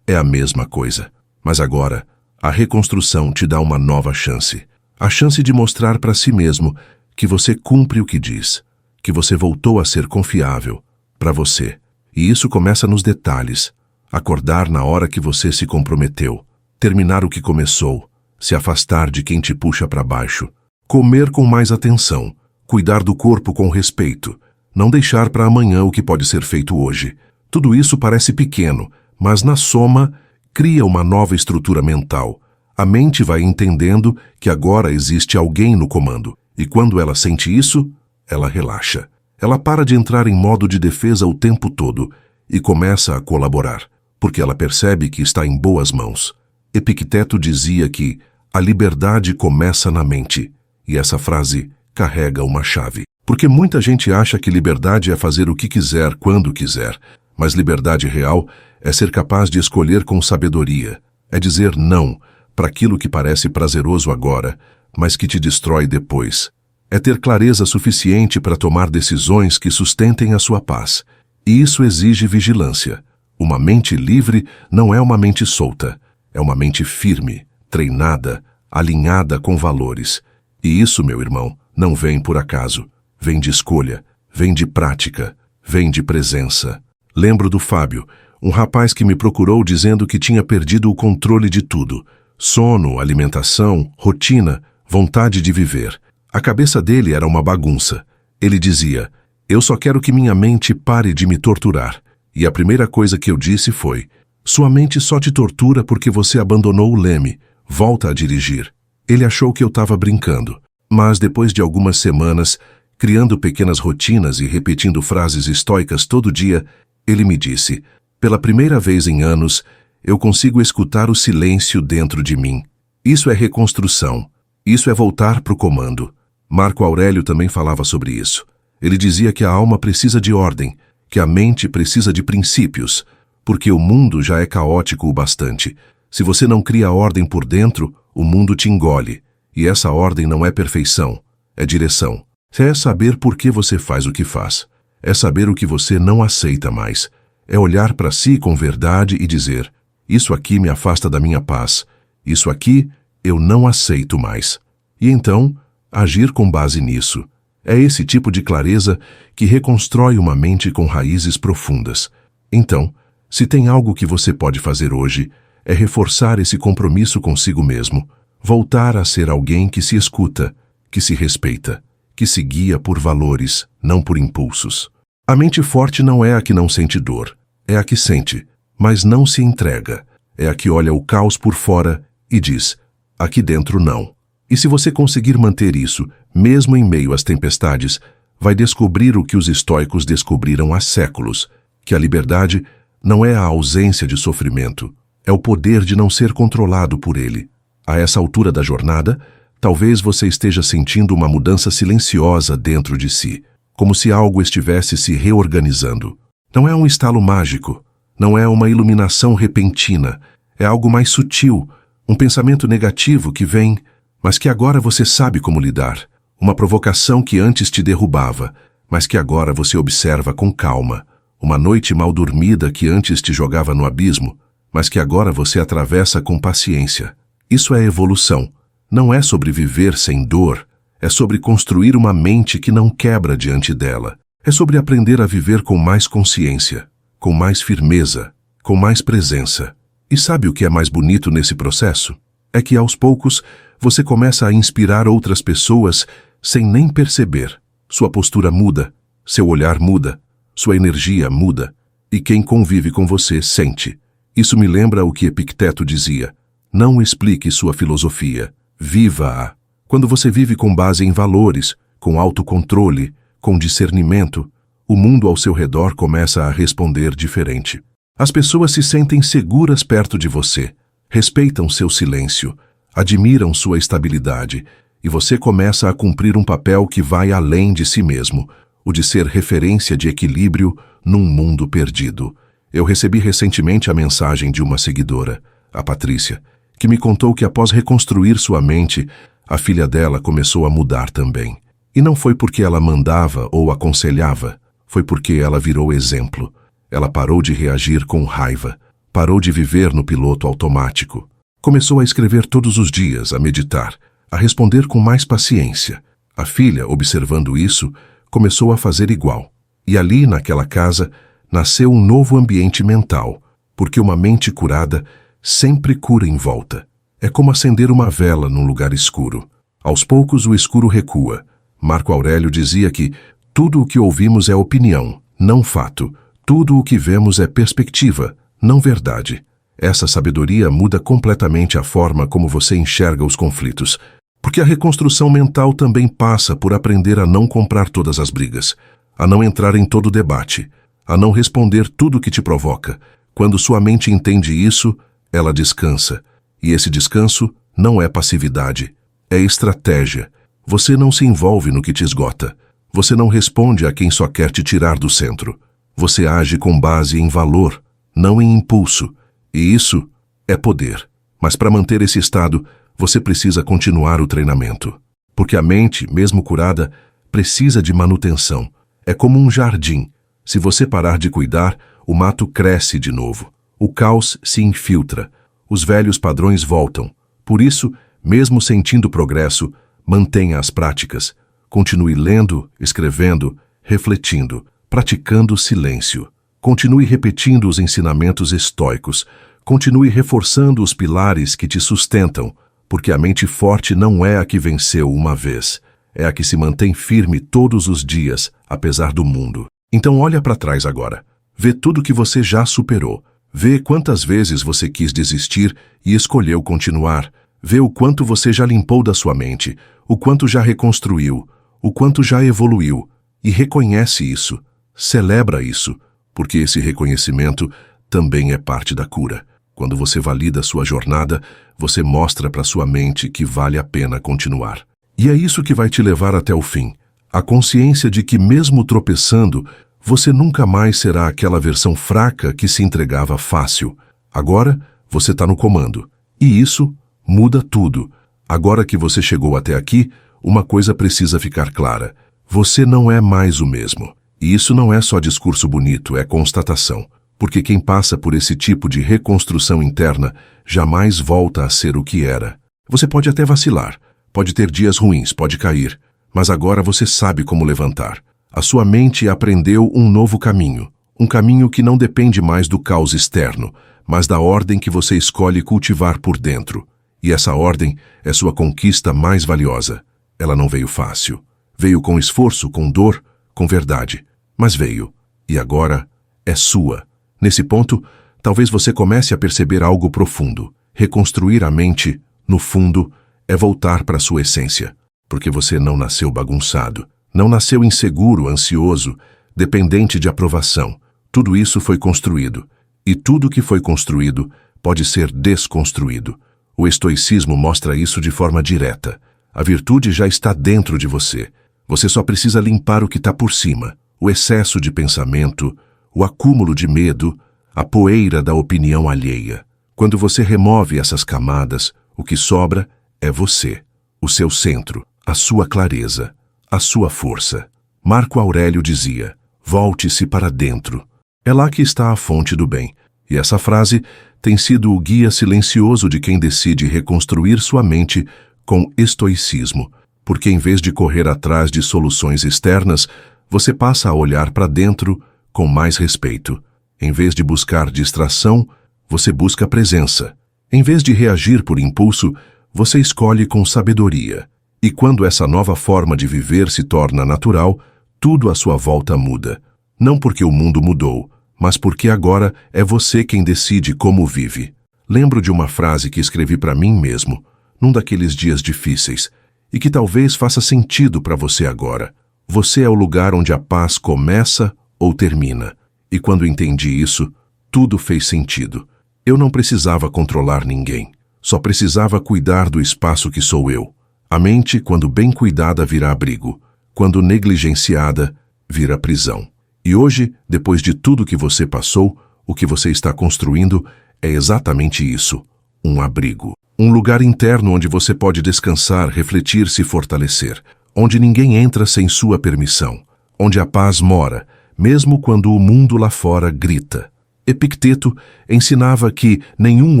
é a mesma coisa. Mas agora, a reconstrução te dá uma nova chance. A chance de mostrar para si mesmo que você cumpre o que diz, que você voltou a ser confiável para você. E isso começa nos detalhes. Acordar na hora que você se comprometeu, terminar o que começou, se afastar de quem te puxa para baixo, comer com mais atenção, cuidar do corpo com respeito, não deixar para amanhã o que pode ser feito hoje. Tudo isso parece pequeno, mas na soma cria uma nova estrutura mental. A mente vai entendendo que agora existe alguém no comando, e quando ela sente isso, ela relaxa. Ela para de entrar em modo de defesa o tempo todo e começa a colaborar, porque ela percebe que está em boas mãos. Epicteto dizia que a liberdade começa na mente, e essa frase carrega uma chave. Porque muita gente acha que liberdade é fazer o que quiser, quando quiser, mas liberdade real é ser capaz de escolher com sabedoria, é dizer não para aquilo que parece prazeroso agora, mas que te destrói depois. É ter clareza suficiente para tomar decisões que sustentem a sua paz. E isso exige vigilância. Uma mente livre não é uma mente solta, é uma mente firme, treinada, alinhada com valores. E isso, meu irmão, não vem por acaso. Vem de escolha, vem de prática, vem de presença. Lembro do Fábio, um rapaz que me procurou dizendo que tinha perdido o controle de tudo. Sono, alimentação, rotina, vontade de viver. A cabeça dele era uma bagunça. Ele dizia, eu só quero que minha mente pare de me torturar. E a primeira coisa que eu disse foi, sua mente só te tortura porque você abandonou o leme. Volta a dirigir. Ele achou que eu estava brincando. Mas depois de algumas semanas, criando pequenas rotinas e repetindo frases estoicas todo dia, ele me disse, pela primeira vez em anos, eu consigo escutar o silêncio dentro de mim. Isso é reconstrução. Isso é voltar para o comando. Marco Aurélio também falava sobre isso. Ele dizia que a alma precisa de ordem, que a mente precisa de princípios, porque o mundo já é caótico o bastante. Se você não cria ordem por dentro, o mundo te engole. E essa ordem não é perfeição, é direção. É saber por que você faz o que faz. É saber o que você não aceita mais. É olhar para si com verdade e dizer, isso aqui me afasta da minha paz. Isso aqui eu não aceito mais. E então, agir com base nisso. É esse tipo de clareza que reconstrói uma mente com raízes profundas. Então, se tem algo que você pode fazer hoje, é reforçar esse compromisso consigo mesmo. Voltar a ser alguém que se escuta, que se respeita, que se guia por valores, não por impulsos. A mente forte não é a que não sente dor, é a que sente, mas não se entrega. É a que olha o caos por fora e diz, aqui dentro não. E se você conseguir manter isso, mesmo em meio às tempestades, vai descobrir o que os estoicos descobriram há séculos, que a liberdade não é a ausência de sofrimento, é o poder de não ser controlado por ele. A essa altura da jornada, talvez você esteja sentindo uma mudança silenciosa dentro de si, como se algo estivesse se reorganizando. Não é um estalo mágico, não é uma iluminação repentina, é algo mais sutil, um pensamento negativo que vem, mas que agora você sabe como lidar. Uma provocação que antes te derrubava, mas que agora você observa com calma. Uma noite mal dormida que antes te jogava no abismo, mas que agora você atravessa com paciência. Isso é evolução. Não é sobre viver sem dor, é sobre construir uma mente que não quebra diante dela. É sobre aprender a viver com mais consciência, com mais firmeza, com mais presença. E sabe o que é mais bonito nesse processo? É que aos poucos você começa a inspirar outras pessoas sem nem perceber. Sua postura muda, seu olhar muda, sua energia muda, e quem convive com você sente. Isso me lembra o que Epicteto dizia. Não explique sua filosofia, viva-a. Quando você vive com base em valores, com autocontrole, com discernimento, o mundo ao seu redor começa a responder diferente. As pessoas se sentem seguras perto de você, respeitam seu silêncio, admiram sua estabilidade, e você começa a cumprir um papel que vai além de si mesmo, o de ser referência de equilíbrio num mundo perdido. Eu recebi recentemente a mensagem de uma seguidora, a Patrícia, que me contou que após reconstruir sua mente, a filha dela começou a mudar também. E não foi porque ela mandava ou aconselhava, foi porque ela virou exemplo. Ela parou de reagir com raiva, parou de viver no piloto automático. Começou a escrever todos os dias, a meditar, a responder com mais paciência. A filha, observando isso, começou a fazer igual. E ali, naquela casa, nasceu um novo ambiente mental, porque uma mente curada sempre cura em volta. É como acender uma vela num lugar escuro. Aos poucos o escuro recua. Marco Aurélio dizia que tudo o que ouvimos é opinião, não fato. Tudo o que vemos é perspectiva, não verdade. Essa sabedoria muda completamente a forma como você enxerga os conflitos. Porque a reconstrução mental também passa por aprender a não comprar todas as brigas, a não entrar em todo debate, a não responder tudo que te provoca. Quando sua mente entende isso, ela descansa. E esse descanso não é passividade, é estratégia. Você não se envolve no que te esgota. Você não responde a quem só quer te tirar do centro. Você age com base em valor, não em impulso. E isso é poder. Mas para manter esse estado, você precisa continuar o treinamento. Porque a mente, mesmo curada, precisa de manutenção. É como um jardim. Se você parar de cuidar, o mato cresce de novo. O caos se infiltra. Os velhos padrões voltam. Por isso, mesmo sentindo progresso, mantenha as práticas. Continue lendo, escrevendo, refletindo, praticando silêncio. Continue repetindo os ensinamentos estoicos. Continue reforçando os pilares que te sustentam, porque a mente forte não é a que venceu uma vez, é a que se mantém firme todos os dias, apesar do mundo. Então olha para trás agora. Vê tudo que você já superou. Vê quantas vezes você quis desistir e escolheu continuar. Vê o quanto você já limpou da sua mente, o quanto já reconstruiu, o quanto já evoluiu. E reconhece isso. Celebra isso, porque esse reconhecimento também é parte da cura. Quando você valida sua jornada, você mostra para sua mente que vale a pena continuar. E é isso que vai te levar até o fim. A consciência de que mesmo tropeçando, você nunca mais será aquela versão fraca que se entregava fácil. Agora, você está no comando. E isso muda tudo. Agora que você chegou até aqui, uma coisa precisa ficar clara. Você não é mais o mesmo. E isso não é só discurso bonito, é constatação. Porque quem passa por esse tipo de reconstrução interna jamais volta a ser o que era. Você pode até vacilar, pode ter dias ruins, pode cair, mas agora você sabe como levantar. A sua mente aprendeu um novo caminho, um caminho que não depende mais do caos externo, mas da ordem que você escolhe cultivar por dentro. E essa ordem é sua conquista mais valiosa. Ela não veio fácil. Veio com esforço, com dor, com verdade. Mas veio. E agora é sua. Nesse ponto, talvez você comece a perceber algo profundo. Reconstruir a mente, no fundo, é voltar para sua essência. Porque você não nasceu bagunçado. Não nasceu inseguro, ansioso, dependente de aprovação. Tudo isso foi construído. E tudo que foi construído pode ser desconstruído. O estoicismo mostra isso de forma direta. A virtude já está dentro de você. Você só precisa limpar o que está por cima. O excesso de pensamento, o acúmulo de medo, a poeira da opinião alheia. Quando você remove essas camadas, o que sobra é você, o seu centro, a sua clareza, a sua força. Marco Aurélio dizia, volte-se para dentro. É lá que está a fonte do bem. E essa frase tem sido o guia silencioso de quem decide reconstruir sua mente com estoicismo, porque em vez de correr atrás de soluções externas, você passa a olhar para dentro com mais respeito. Em vez de buscar distração, você busca presença. Em vez de reagir por impulso, você escolhe com sabedoria. E quando essa nova forma de viver se torna natural, tudo à sua volta muda. Não porque o mundo mudou, mas porque agora é você quem decide como vive. Lembro de uma frase que escrevi para mim mesmo, num daqueles dias difíceis, e que talvez faça sentido para você agora. Você é o lugar onde a paz começa ou termina. E quando entendi isso, tudo fez sentido. Eu não precisava controlar ninguém. Só precisava cuidar do espaço que sou eu. A mente, quando bem cuidada, vira abrigo. Quando negligenciada, vira prisão. E hoje, depois de tudo que você passou, o que você está construindo é exatamente isso. Um abrigo. Um lugar interno onde você pode descansar, refletir, se fortalecer. Onde ninguém entra sem sua permissão. Onde a paz mora, mesmo quando o mundo lá fora grita. Epicteto ensinava que nenhum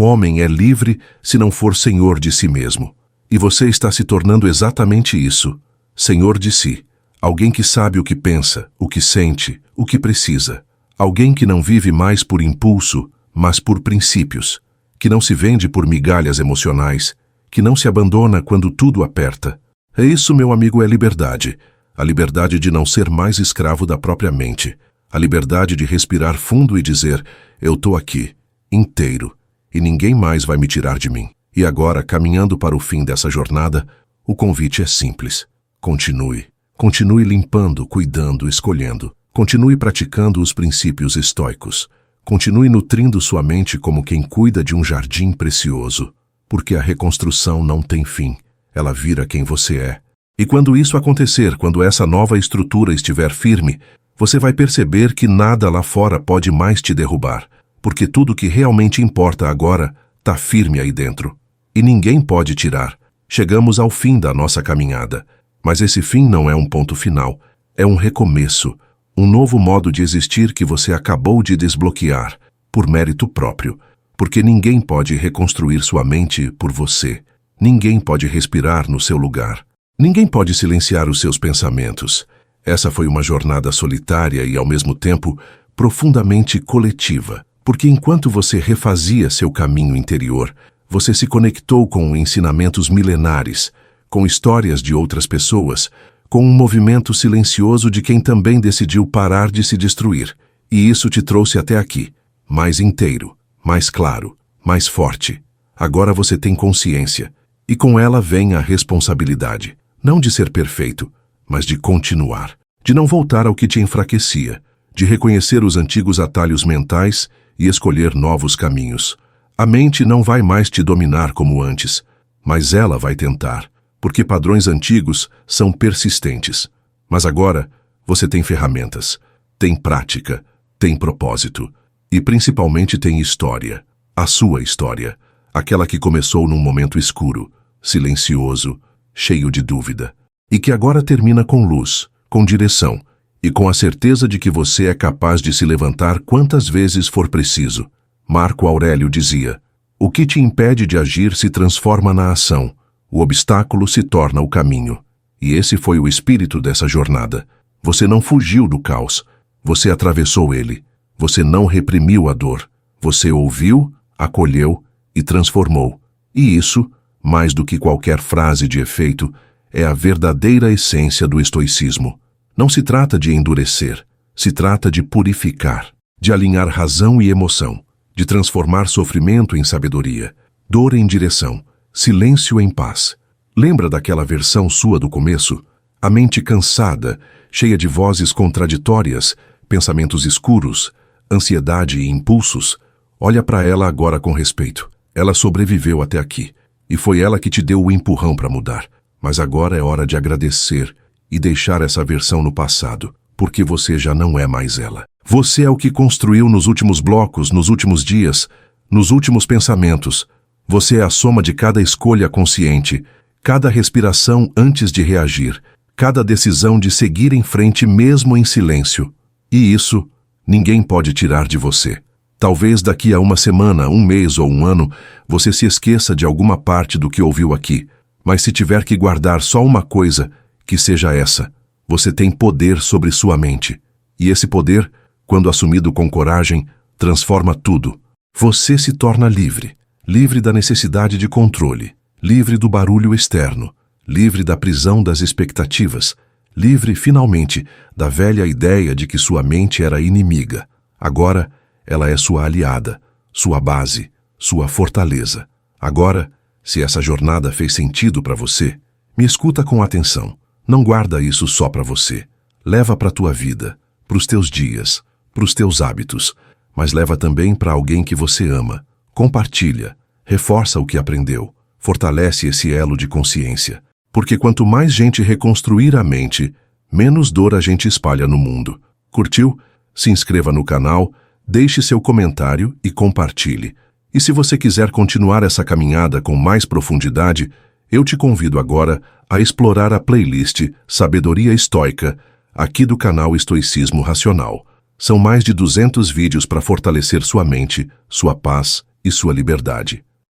homem é livre se não for senhor de si mesmo. E você está se tornando exatamente isso, senhor de si. Alguém que sabe o que pensa, o que sente, o que precisa. Alguém que não vive mais por impulso, mas por princípios. Que não se vende por migalhas emocionais. Que não se abandona quando tudo aperta. É isso, meu amigo, é liberdade. A liberdade de não ser mais escravo da própria mente. A liberdade de respirar fundo e dizer, eu estou aqui, inteiro, e ninguém mais vai me tirar de mim. E agora, caminhando para o fim dessa jornada, o convite é simples. Continue. Continue limpando, cuidando, escolhendo. Continue praticando os princípios estoicos. Continue nutrindo sua mente como quem cuida de um jardim precioso. porque a reconstrução não tem fim. Ela vira quem você é. E quando isso acontecer, quando essa nova estrutura estiver firme, você vai perceber que nada lá fora pode mais te derrubar, porque tudo que realmente importa agora está firme aí dentro. E ninguém pode tirar. Chegamos ao fim da nossa caminhada. Mas esse fim não é um ponto final. É um recomeço. Um novo modo de existir que você acabou de desbloquear, por mérito próprio. Porque ninguém pode reconstruir sua mente por você. Ninguém pode respirar no seu lugar. Ninguém pode silenciar os seus pensamentos. Essa foi uma jornada solitária e, ao mesmo tempo, profundamente coletiva. Porque enquanto você refazia seu caminho interior, você se conectou com ensinamentos milenares, com histórias de outras pessoas, com um movimento silencioso de quem também decidiu parar de se destruir. E isso te trouxe até aqui, mais inteiro, mais claro, mais forte. Agora você tem consciência, e com ela vem a responsabilidade, não de ser perfeito, mas de continuar, de não voltar ao que te enfraquecia, de reconhecer os antigos atalhos mentais e escolher novos caminhos. A mente não vai mais te dominar como antes, mas ela vai tentar, porque padrões antigos são persistentes. Mas agora você tem ferramentas, tem prática, tem propósito e principalmente tem história, a sua história, aquela que começou num momento escuro, silencioso, cheio de dúvida, e que agora termina com luz, com direção e com a certeza de que você é capaz de se levantar quantas vezes for preciso. Marco Aurélio dizia: o que te impede de agir se transforma na ação, o obstáculo se torna o caminho. E esse foi o espírito dessa jornada. Você não fugiu do caos, você atravessou ele. Você não reprimiu a dor, você ouviu, acolheu e transformou. E isso, mais do que qualquer frase de efeito, é a verdadeira essência do estoicismo. Não se trata de endurecer, se trata de purificar, de alinhar razão e emoção, de transformar sofrimento em sabedoria, dor em direção, silêncio em paz. Lembra daquela versão sua do começo? A mente cansada, cheia de vozes contraditórias, pensamentos escuros, ansiedade e impulsos? Olha para ela agora com respeito. Ela sobreviveu até aqui, e foi ela que te deu o empurrão para mudar. Mas agora é hora de agradecer e deixar essa versão no passado, porque você já não é mais ela. Você é o que construiu nos últimos blocos, nos últimos dias, nos últimos pensamentos. Você é a soma de cada escolha consciente, cada respiração antes de reagir, cada decisão de seguir em frente mesmo em silêncio. E isso ninguém pode tirar de você. Talvez daqui a uma semana, um mês ou um ano, você se esqueça de alguma parte do que ouviu aqui. Mas se tiver que guardar só uma coisa, que seja essa: você tem poder sobre sua mente. E esse poder, quando assumido com coragem, transforma tudo. Você se torna livre. Livre da necessidade de controle. Livre do barulho externo. Livre da prisão das expectativas. Livre, finalmente, da velha ideia de que sua mente era inimiga. Agora, ela é sua aliada, sua base, sua fortaleza. Agora, se essa jornada fez sentido para você, me escuta com atenção. Não guarda isso só para você. Leva para a tua vida, para os teus dias, para os teus hábitos, mas leva também para alguém que você ama. Compartilha, reforça o que aprendeu, fortalece esse elo de consciência. Porque quanto mais gente reconstruir a mente, menos dor a gente espalha no mundo. Curtiu? Se inscreva no canal, deixe seu comentário e compartilhe. E se você quiser continuar essa caminhada com mais profundidade, eu te convido agora a explorar a playlist Sabedoria Estoica, aqui do canal Estoicismo Racional. São mais de 200 vídeos para fortalecer sua mente, sua paz e sua liberdade.